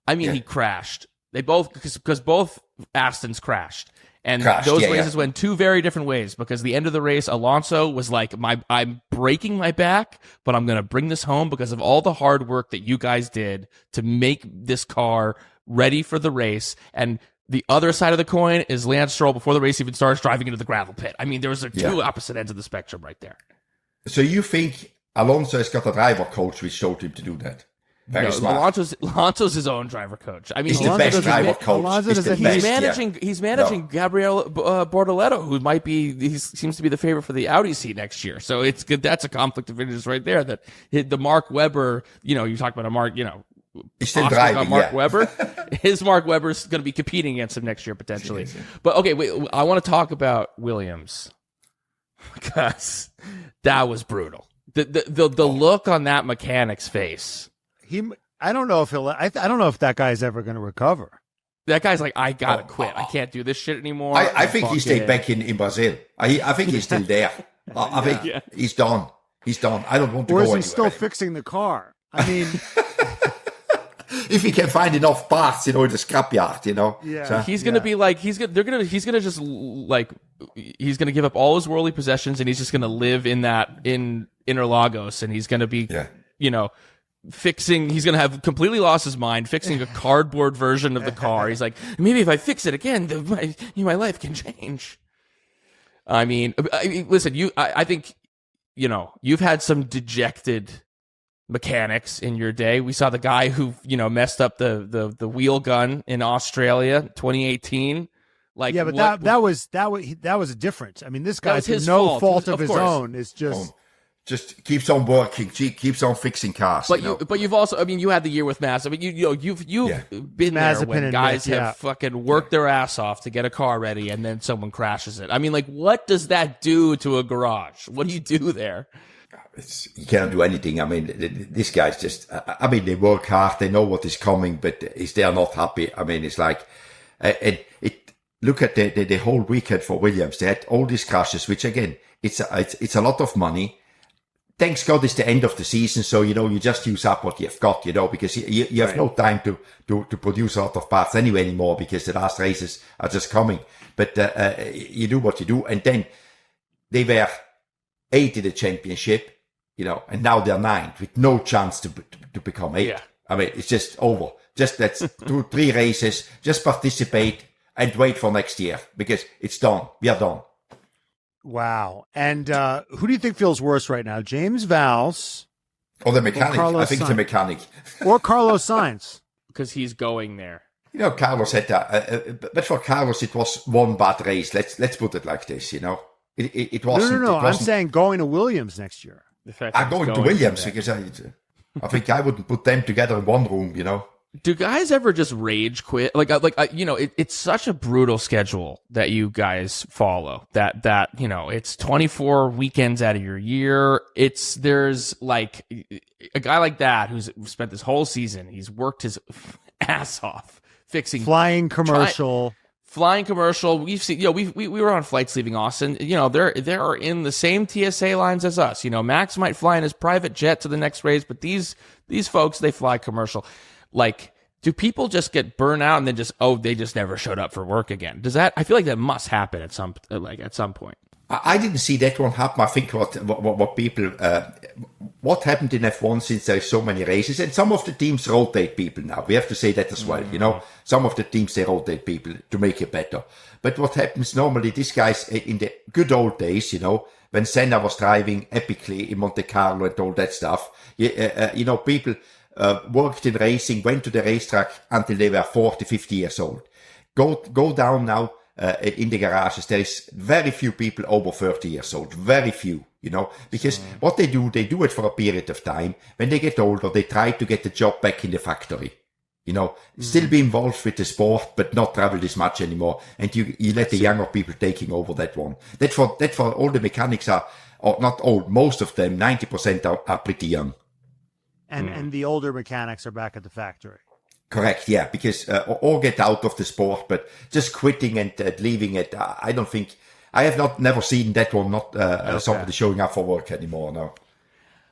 he crashed. They both, because both Astons crashed. And those races went two very different ways, because the end of the race, Alonso was like, I'm breaking my back, but I'm going to bring this home because of all the hard work that you guys did to make this car ready for the race. And the other side of the coin is Lance Stroll, before the race even starts, driving into the gravel pit. I mean, there was two opposite ends of the spectrum right there. So you think Alonso has got a driver coach which showed him to do that? Very smart. Alonso's his own driver coach. I mean, he's the best driver coach. He's managing Gabriele Bortoleto, who he seems to be the favorite for the Audi seat next year. So it's good. That's a conflict of interest right there. That the Mark Webber, you talk about a Mark, he's still driving. Mark Webber, his Mark Webber's going to be competing against him next year potentially. But okay, wait, I want to talk about Williams, because that was brutal. The look on that mechanic's face. I don't know if I don't know if that guy's ever going to recover. That guy's like, I gotta quit. I can't do this shit anymore. I think he stayed back in Brazil. I think he's still there. I think he's done. He's done. I don't want to go anywhere. Or is he still fixing the car? I mean, if he can find enough parts, in the scrapyard, Yeah. So, he's gonna be like, he's gonna give up all his worldly possessions, and he's just gonna live in Interlagos, and he's gonna be, he's going to have completely lost his mind, fixing a cardboard version of the car. He's like, maybe if I fix it again, my life can change. I mean, listen, I think, you've had some dejected mechanics in your day. We saw the guy who, messed up the wheel gun in Australia 2018. Like, yeah, but that was a difference. I mean, this guy through no fault of his own is just keeps on working, keeps on fixing cars. But you've also, I mean, you had the year with Maz. I mean, you've been there when guys have fucking worked their ass off to get a car ready, and then someone crashes it. I mean, like, what does that do to a garage? What do you do there? You cannot do anything. I mean, these guys just, I mean, they work hard, they know what is coming, but if they are not happy, I mean, it's like, look at the whole weekend for Williams. They had all these crashes, which again, it's a lot of money. Thanks God it's the end of the season, so, you just use up what you've got, because you have no time to produce a lot of parts anymore, because the last races are just coming. But you do what you do, and then they were 8th in the championship, and now they're 9th with no chance to become 8th. Yeah. I mean, it's just over. Just let's do 3 races, just participate and wait for next year, because it's done. We are done. Wow. And who do you think feels worse right now? James Valls or the mechanic? I think the mechanic. Or Carlos Sainz. Because he's going there. Carlos had that. But for Carlos, it was one bad race. Let's put it like this, It wasn't. No. I'm saying going to Williams next year. I'm going to Williams because I think I wouldn't put them together in one room, Do guys ever just rage quit? It's such a brutal schedule that you guys follow. That it's 24 weekends out of your year. There's like a guy like that who's spent this whole season. He's worked his ass off fixing flying commercial. We've seen, we were on flights leaving Austin. They're in the same TSA lines as us. Max might fly in his private jet to the next race, but these folks, they fly commercial. Like, do people just get burnt out and then they just never showed up for work again? I feel like that must happen at some point. I didn't see that one happen. I think what people, what happened in F1 since there's so many races, and some of the teams rotate people now. We have to say that as well. Some of the teams, they rotate people to make it better. But what happens normally, these guys in the good old days, when Senna was driving epically in Monte Carlo and all that stuff, people worked in racing, went to the racetrack until they were 40, 50 years old. Go down now in the garages. There is very few people over 30 years old. Very few, because what they do it for a period of time. When they get older, they try to get the job back in the factory. Still be involved with the sport, but not travel this much anymore. And you let the younger people taking over that one. That for all the mechanics or not all, most of them, 90% are pretty young. And the older mechanics are back at the factory. Correct, yeah, because or get out of the sport, but just quitting and leaving it. I don't think I have never seen that one. Somebody showing up for work anymore. No.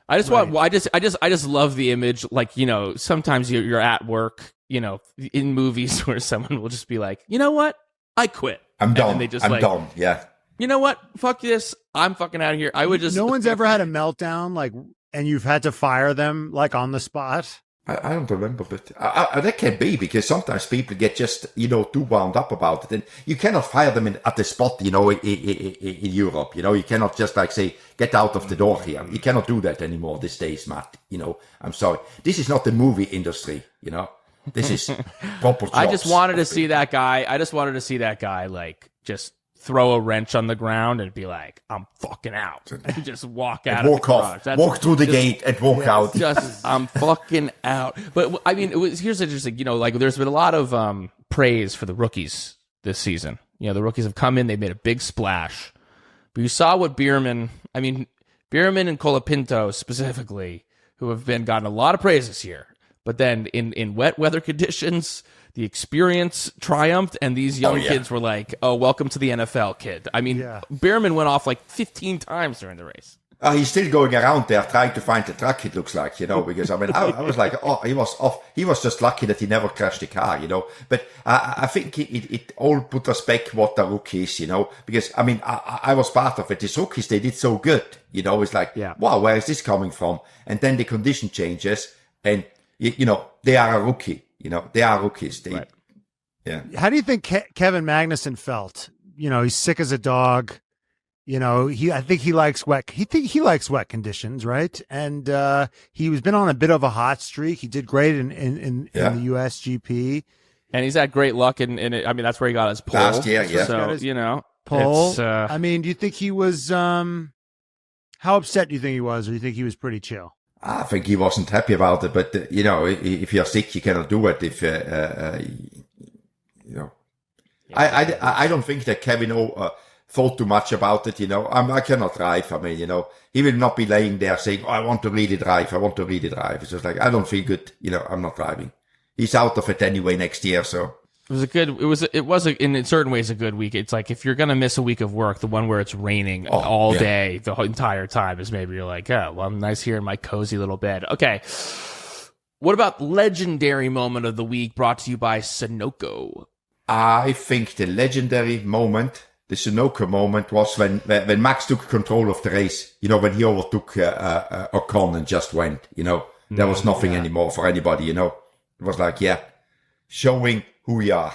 I just love the image. Like, sometimes you're at work, in movies where someone will just be like, you know what, I quit. I'm done. I'm done. Yeah. You know what? Fuck this. I'm fucking out of here. I would just. No one's ever had a meltdown and you've had to fire them on the spot. I don't remember, but that can be because sometimes people get just, too wound up about it. And you cannot fire them at the spot, in Europe. You cannot just say, get out of the door here. You cannot do that anymore these days, Matt. I'm sorry. This is not the movie industry, This is proper jobs. I just wanted to see that guy. Just throw a wrench on the ground and be like, I'm fucking out. And just walk out. Walk off. Walk through the gate and walk out. I'm fucking out. But I mean, here's interesting. There's been a lot of praise for the rookies this season. The rookies have come in, they made a big splash. But you saw what Bierman and Colapinto specifically, who have gotten a lot of praise this year. But then in wet weather conditions, the experience triumphed, and these young kids were like, oh, welcome to the NFL, kid. I mean, Bierman went off 15 times during the race. He's still going around there trying to find the truck, it looks like, because I was like, he was off. He was just lucky that he never crashed the car, But I think it all put us back what the rookies, because I was part of it. These rookies, they did so good, It's like, wow, where is this coming from? And then the condition changes, and, they are a rookie. They are rookies. Right. Yeah. How do you think Kevin Magnussen felt? He's sick as a dog. I think he likes wet. He likes wet conditions, right? And he was been on a bit of a hot streak. He did great in the US GP, and he's had great luck in it. I mean, that's where he got his pole last year. Yeah, so pole. I mean, do you think he was? How upset do you think he was, or do you think he was pretty chill? I think he wasn't happy about it, but if you're sick, you cannot do it. If I don't think that Kevin thought too much about it. I cannot drive. I mean, he will not be laying there saying, "Oh, I want to really drive. I want to really drive." It's just like, I don't feel good. I'm not driving. He's out of it anyway next year. So it was in certain ways a good week. It's like, if you're going to miss a week of work, the one where it's raining all day, the whole entire time, is maybe you're like, oh, well, I'm nice here in my cozy little bed. Okay. What about legendary moment of the week, brought to you by Sunoco? I think the legendary moment, the Sunoco moment, was when Max took control of the race. When he overtook Ocon and just went. There was nothing anymore for anybody. It was like, showing who we are.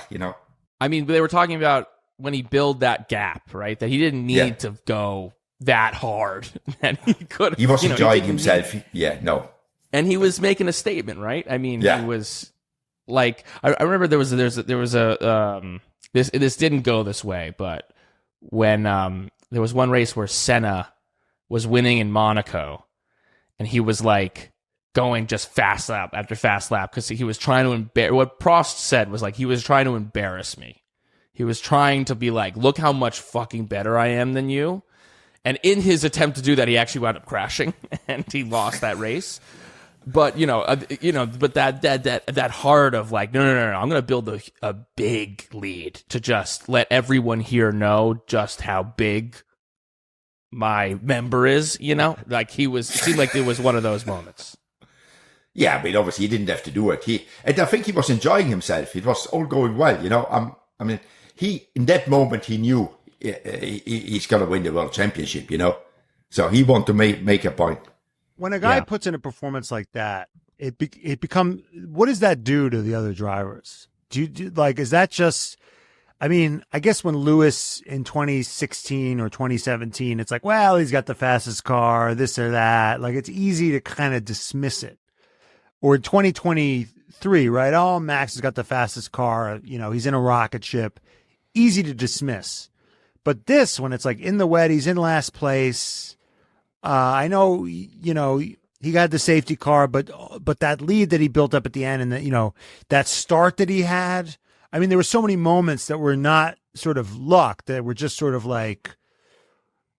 I mean, they were talking about when he built that gap, right? That he didn't need to go that hard, and he could. He was enjoying himself. No. And he was making a statement, right? I mean, he was. Like, I remember there was a this didn't go this way, but when there was one race where Senna was winning in Monaco, and he was like going just fast lap after fast lap because he was trying to what Prost said was like, he was trying to embarrass me. He was trying to be like, look how much fucking better I am than you. And in his attempt to do that, he actually wound up crashing and he lost that race. But but that heart of like, no, I'm going to build a big lead to just let everyone here know just how big my member is. Like it seemed like it was one of those moments. Yeah, I mean, obviously he didn't have to do it. And I think he was enjoying himself. It was all going well. I mean, in that moment he knew he's going to win the world championship. So he wanted to make a point. When a guy puts in a performance like that, it becomes, what does that do to the other drivers? Is that just, I mean, I guess when Lewis in 2016 or 2017, it's like, well, he's got the fastest car, this or that. Like, it's easy to kind of dismiss it. Or in 2023, right? Oh, Max has got the fastest car. He's in a rocket ship. Easy to dismiss. But this, when it's like in the wet, he's in last place. I know, he got the safety car, but that lead that he built up at the end, and that start that he had. I mean, there were so many moments that were not sort of luck, that were just sort of like,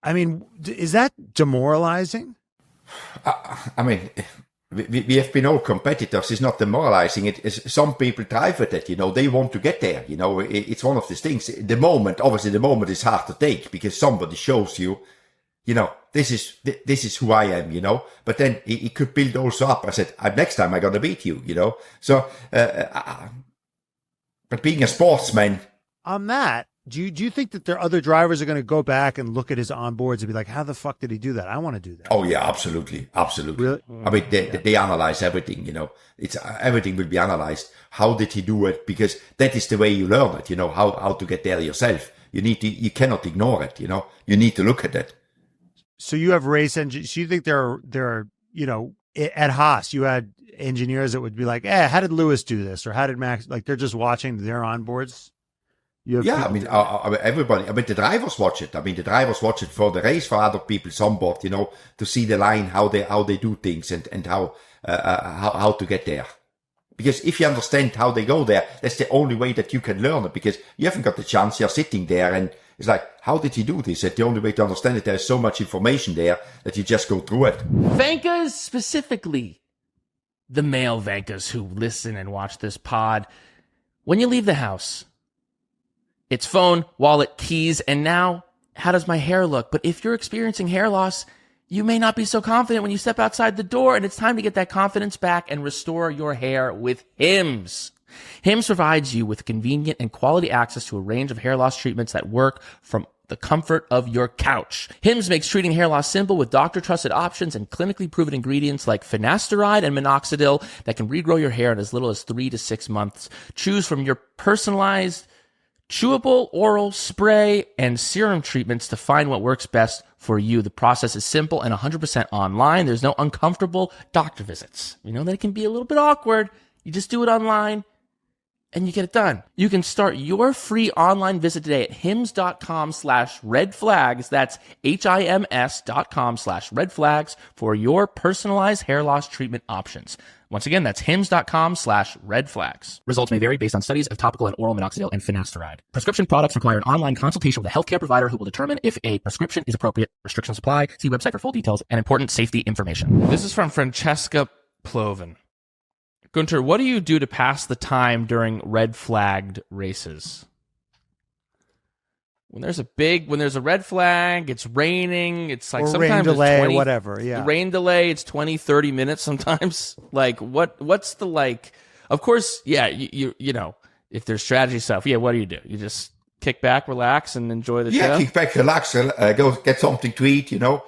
I mean, is that demoralizing? I mean, we have been all competitors. It's not demoralizing. Some people drive with it. They want to get there. It's one of these things. The moment is hard to take because somebody shows you. This is who I am, but then he could build also up. I said, next time I'm going to beat you, So, but being a sportsman. On that, do you think that there are other drivers are going to go back and look at his onboards and be like, how the fuck did he do that? I want to do that. Oh yeah, absolutely. Really? I mean, they analyze everything, it's everything will be analyzed. How did he do it? Because that is the way you learn it, how to get there yourself. You cannot ignore it, you need to look at it. So you have race engineers. So you think there are, at Haas, you had engineers that would be like, how did Lewis do this? Or how did Max, like they're just watching their onboards? I mean, everybody, the drivers watch it. The drivers watch it for the race, for other people's onboard, to see the line, how they do things and how to get there. Because if you understand how they go there, that's the only way that you can learn it, because you haven't got the chance. You're sitting there and it's like, how did he do this? And the only way to understand it, there's so much information there that you just go through it. Vankers, specifically the male Vankers who listen and watch this pod, when you leave the house, it's phone, wallet, keys, and now, how does my hair look? But if you're experiencing hair loss, you may not be so confident when you step outside the door, and it's time to get that confidence back and restore your hair with Hims. Hims provides you with convenient and quality access to a range of hair loss treatments that work from the comfort of your couch. Hims makes treating hair loss simple with doctor-trusted options and clinically proven ingredients like finasteride and minoxidil that can regrow your hair in as little as 3 to 6 months. Choose from your personalized chewable, oral, spray, and serum treatments to find what works best for you. The process is simple and 100% online. There's no uncomfortable doctor visits. You know that it can be a little bit awkward. You just do it online and you get it done. You can start your free online visit today at hims.com/redflags. That's HIMS.com/redflags for your personalized hair loss treatment options. Once again, that's hims.com/redflags. Results may vary based on studies of topical and oral minoxidil and finasteride. Prescription products require an online consultation with a healthcare provider who will determine if a prescription is appropriate. Restrictions apply. See website for full details and important safety information. This is from Francesca Plovin. Gunther, what do you do to pass the time during red flagged races? When there's a red flag, it's raining, it's like or sometimes rain delay, it's 20, whatever. Yeah, rain delay. It's 20, 30 minutes sometimes. Like what's the like? Of course, yeah. You know, if there's strategy stuff, yeah. What do? You just kick back, relax, and enjoy the show. Yeah, kick back, relax, go get something to eat. You know,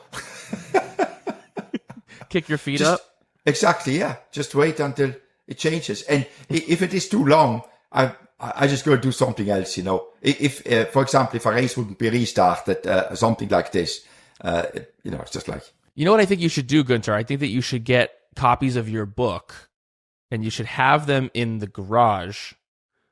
kick your feet up. Exactly. Yeah, just wait until it changes. And if it is too long, I just go do something else, you know. If for example, if a race wouldn't be restarted, something like this, you know, it's just like. You know what I think you should do, Gunther? I think that you should get copies of your book, and you should have them in the garage,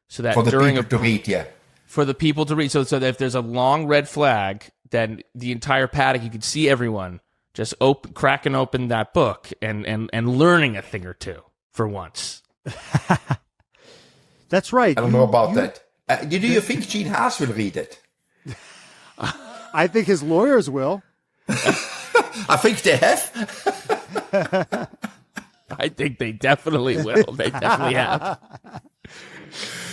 so that for the during people to read, yeah. For the people to read, so that if there's a long red flag, then the entire paddock, you can see everyone just cracking open that book and learning a thing or two for once. That's right. I don't know about that. Do you think Gene Haas will read it? I think his lawyers will. I think they have. I think they definitely will. They definitely have.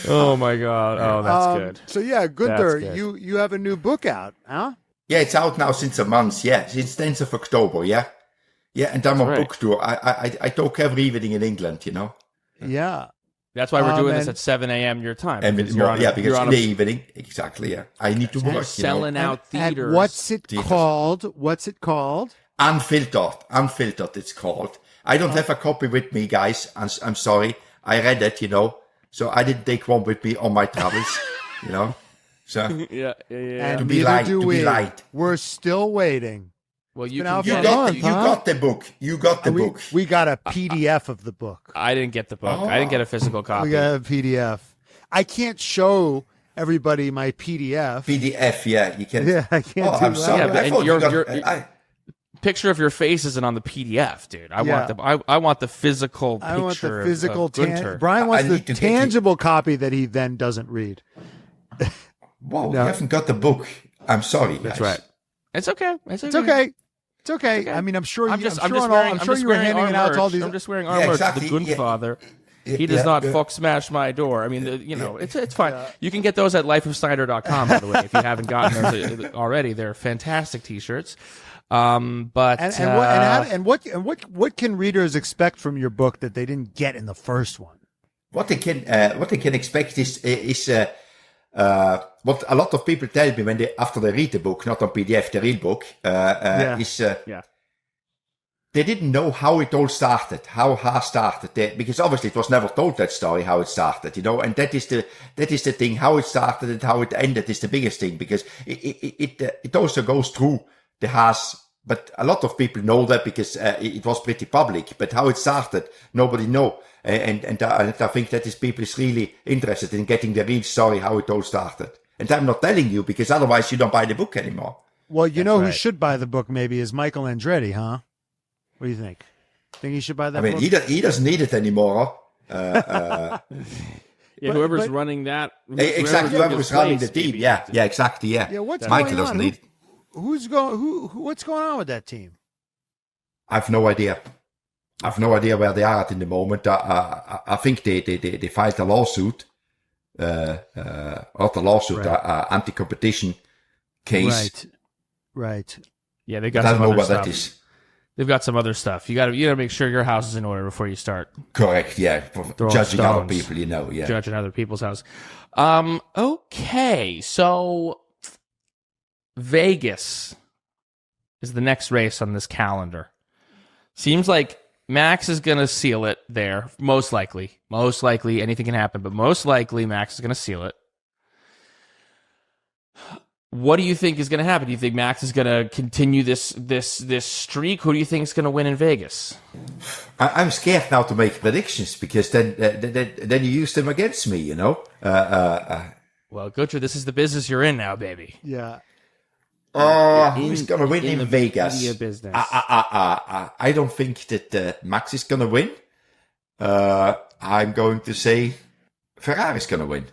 Oh my God! Oh, that's good. So yeah, Gunther, you have a new book out, huh? Yeah, it's out now since a month. Yeah, since 10th of October. Yeah, and I'm on book tour. I talk every evening in England. You know. Yeah. That's why we're doing this at 7 a.m. your time. Because because in the evening, exactly. Yeah, I need to work. Selling out theaters. And what's it called? What's it called? Unfiltered. It's called. I don't have a copy with me, guys. I'm sorry. I read it, you know, so I didn't take one with me on my travels, you know. So yeah. And to be light. We're still waiting. Well, you got the book. You got the book. We got a PDF of the book. I didn't get the book. I didn't get a physical copy. We got a PDF. I can't show everybody my PDF. Yeah, you can. Yeah, I can't. I'm sorry. Yeah, picture of your face isn't on the PDF, dude. I want the physical picture. I want the physical. Of Gunther. Brian wants the tangible copy that he then doesn't read. Whoa, you haven't got the book. I'm sorry, guys. That's right. It's okay. It's okay. I mean, I'm sure you were handing it out to all these. I'm just wearing armor. Exactly. The Gunther. He does not fuck smash my door. I mean, it's fine. Yeah. You can get those at lifeofsteiner.com, by the way, if you haven't gotten those already. They're fantastic T-shirts. What can readers expect from your book that they didn't get in the first one? What they can expect is what a lot of people tell me after they read the book, not on PDF, the real book, they didn't know how it all started, how Haas started, because obviously it was never told that story, how it started, you know, and that is the thing, how it started and how it ended is the biggest thing, because it also goes through the Haas, but a lot of people know that because it was pretty public, but how it started, nobody know. And I think that is people is really interested in getting the real story, how it all started. And I'm not telling you because otherwise you don't buy the book anymore. Well, who should buy the book maybe is Michael Andretti, huh? What do you think? Think he should buy that book? I mean, he doesn't need it anymore. Whoever's running that. Exactly, whoever's running the team. Yeah, exactly, yeah. Yeah, what's Michael going doesn't on? need it. What's going on with that team? I have no idea. I have no idea where they are at in the moment. I think they filed a lawsuit, anti-competition case. Right. Yeah, they got. I don't know what that is. They've got some other stuff. You got to make sure your house is in order before you start. Correct. Yeah, judging other people, you know. Yeah, judging other people's house. Okay, so Vegas is the next race on this calendar. Seems like Max is going to seal it there, most likely. Most likely, anything can happen, but most likely Max is going to seal it. What do you think is going to happen? Do you think Max is going to continue this streak? Who do you think is going to win in Vegas? I'm scared now to make predictions because then you use them against me, Well, Gunther, this is the business you're in now, baby. Yeah. Who's going to win in Vegas? Media business. I don't think that Max is going to win. I'm going to say Ferrari's going to win.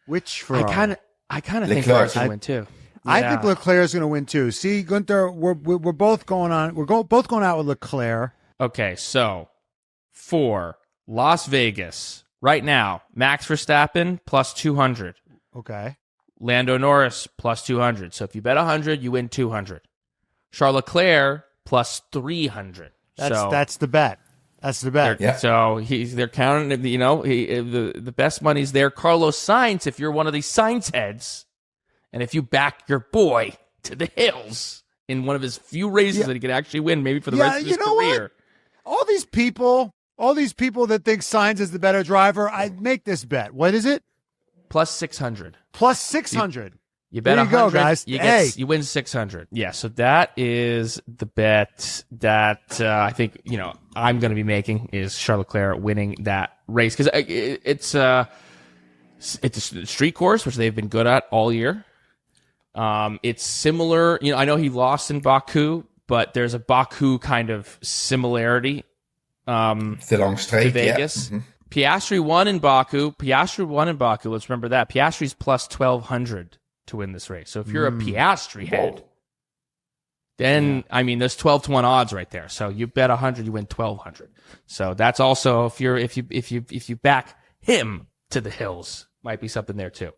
Which Ferrari? I kind of think Ferrari's going to win too. I think Leclerc's going to win too. See, Gunther, we're both going on. Both going out with Leclerc. Okay, so for Las Vegas right now, Max Verstappen plus 200. Okay. Lando Norris plus 200. So if you bet 100, you win 200. Charles Leclerc plus 300. That's the bet. That's the bet. Yeah. So they're counting. The best money's there. Carlos Sainz, if you're one of these Sainz heads, and if you back your boy to the hills in one of his few races that he could actually win, maybe for the rest of his career. What? All these people that think Sainz is the better driver, I'd make this bet. What is it? Plus 600. Plus 600. You bet 100, go, guys. You win 600. Yeah, so that is the bet that I think I'm going to be making is Charles Leclerc winning that race because it's a street course which they've been good at all year. It's similar. I know he lost in Baku, but there's a Baku kind of similarity. The long straight to Vegas. Yeah. Piastri won in Baku. Let's remember that. Piastri's plus 1,200 to win this race. So if you're a Piastri head, then there's 12-1 odds right there. So you bet 100, you win 1,200. So that's also if you back him to the hills, might be something there too.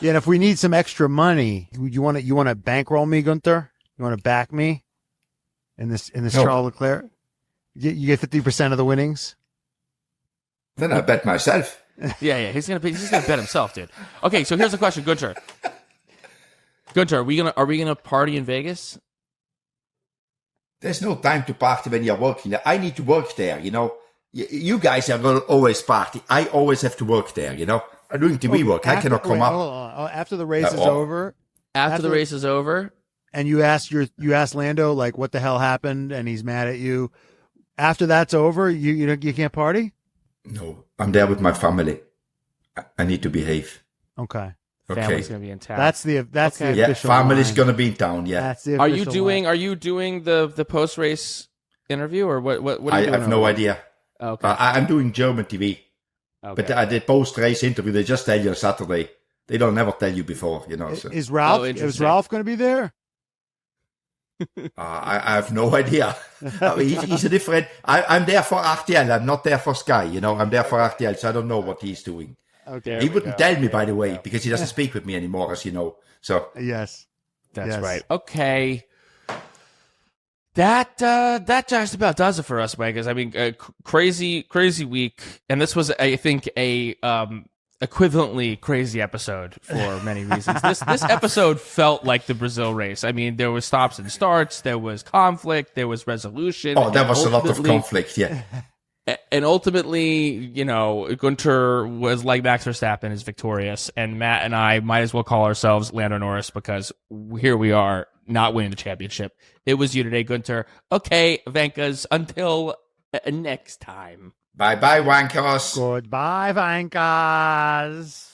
Yeah, and if we need some extra money, you want to bankroll me, Gunther? You want to back me in this Charles Leclerc? You get 50% of the winnings. Then I bet myself. Yeah, he's gonna bet himself, dude. Okay, so here's the question, Gunther. Gunther, are we gonna party in Vegas? There's no time to party when you're working there. I need to work there, You guys are going to always party. I always have to work there, I'm doing TV work. I cannot come up. Hold on. After the race is over. After the race is over, and you ask Lando like what the hell happened, and he's mad at you. After that's over, you can't party. No, I'm there with my family. I need to behave. Okay. Family's gonna be in town. That's the official family's line. gonna be in town. Yeah. That's the Are official you doing the post race interview or what? What are you I doing have no idea. Okay. I'm doing German TV. Okay. But the post race interview, they just tell you on Saturday. They don't never tell you before. So. Is Ralph going to be there? I have no idea. He's a different. I'm there for RTL. I'm not there for Sky. I'm there for RTL, so I don't know what he's doing. Okay. He wouldn't tell me, by the way, because he doesn't speak with me anymore, as you know. So yes, that's right. Okay. That just about does it for us, Mike. Crazy week, and this was, I think, a equivalently crazy episode for many reasons. This episode felt like the Brazil race. There was stops and starts, there was conflict, there was resolution. Oh, there was a lot of conflict, yeah. And ultimately, Gunther was like Max Verstappen is victorious, and Matt and I might as well call ourselves Lando Norris because here we are not winning the championship. It was you today, Gunther. Okay, Vankas, until next time. Bye-bye, Wankers. Goodbye, Vankers.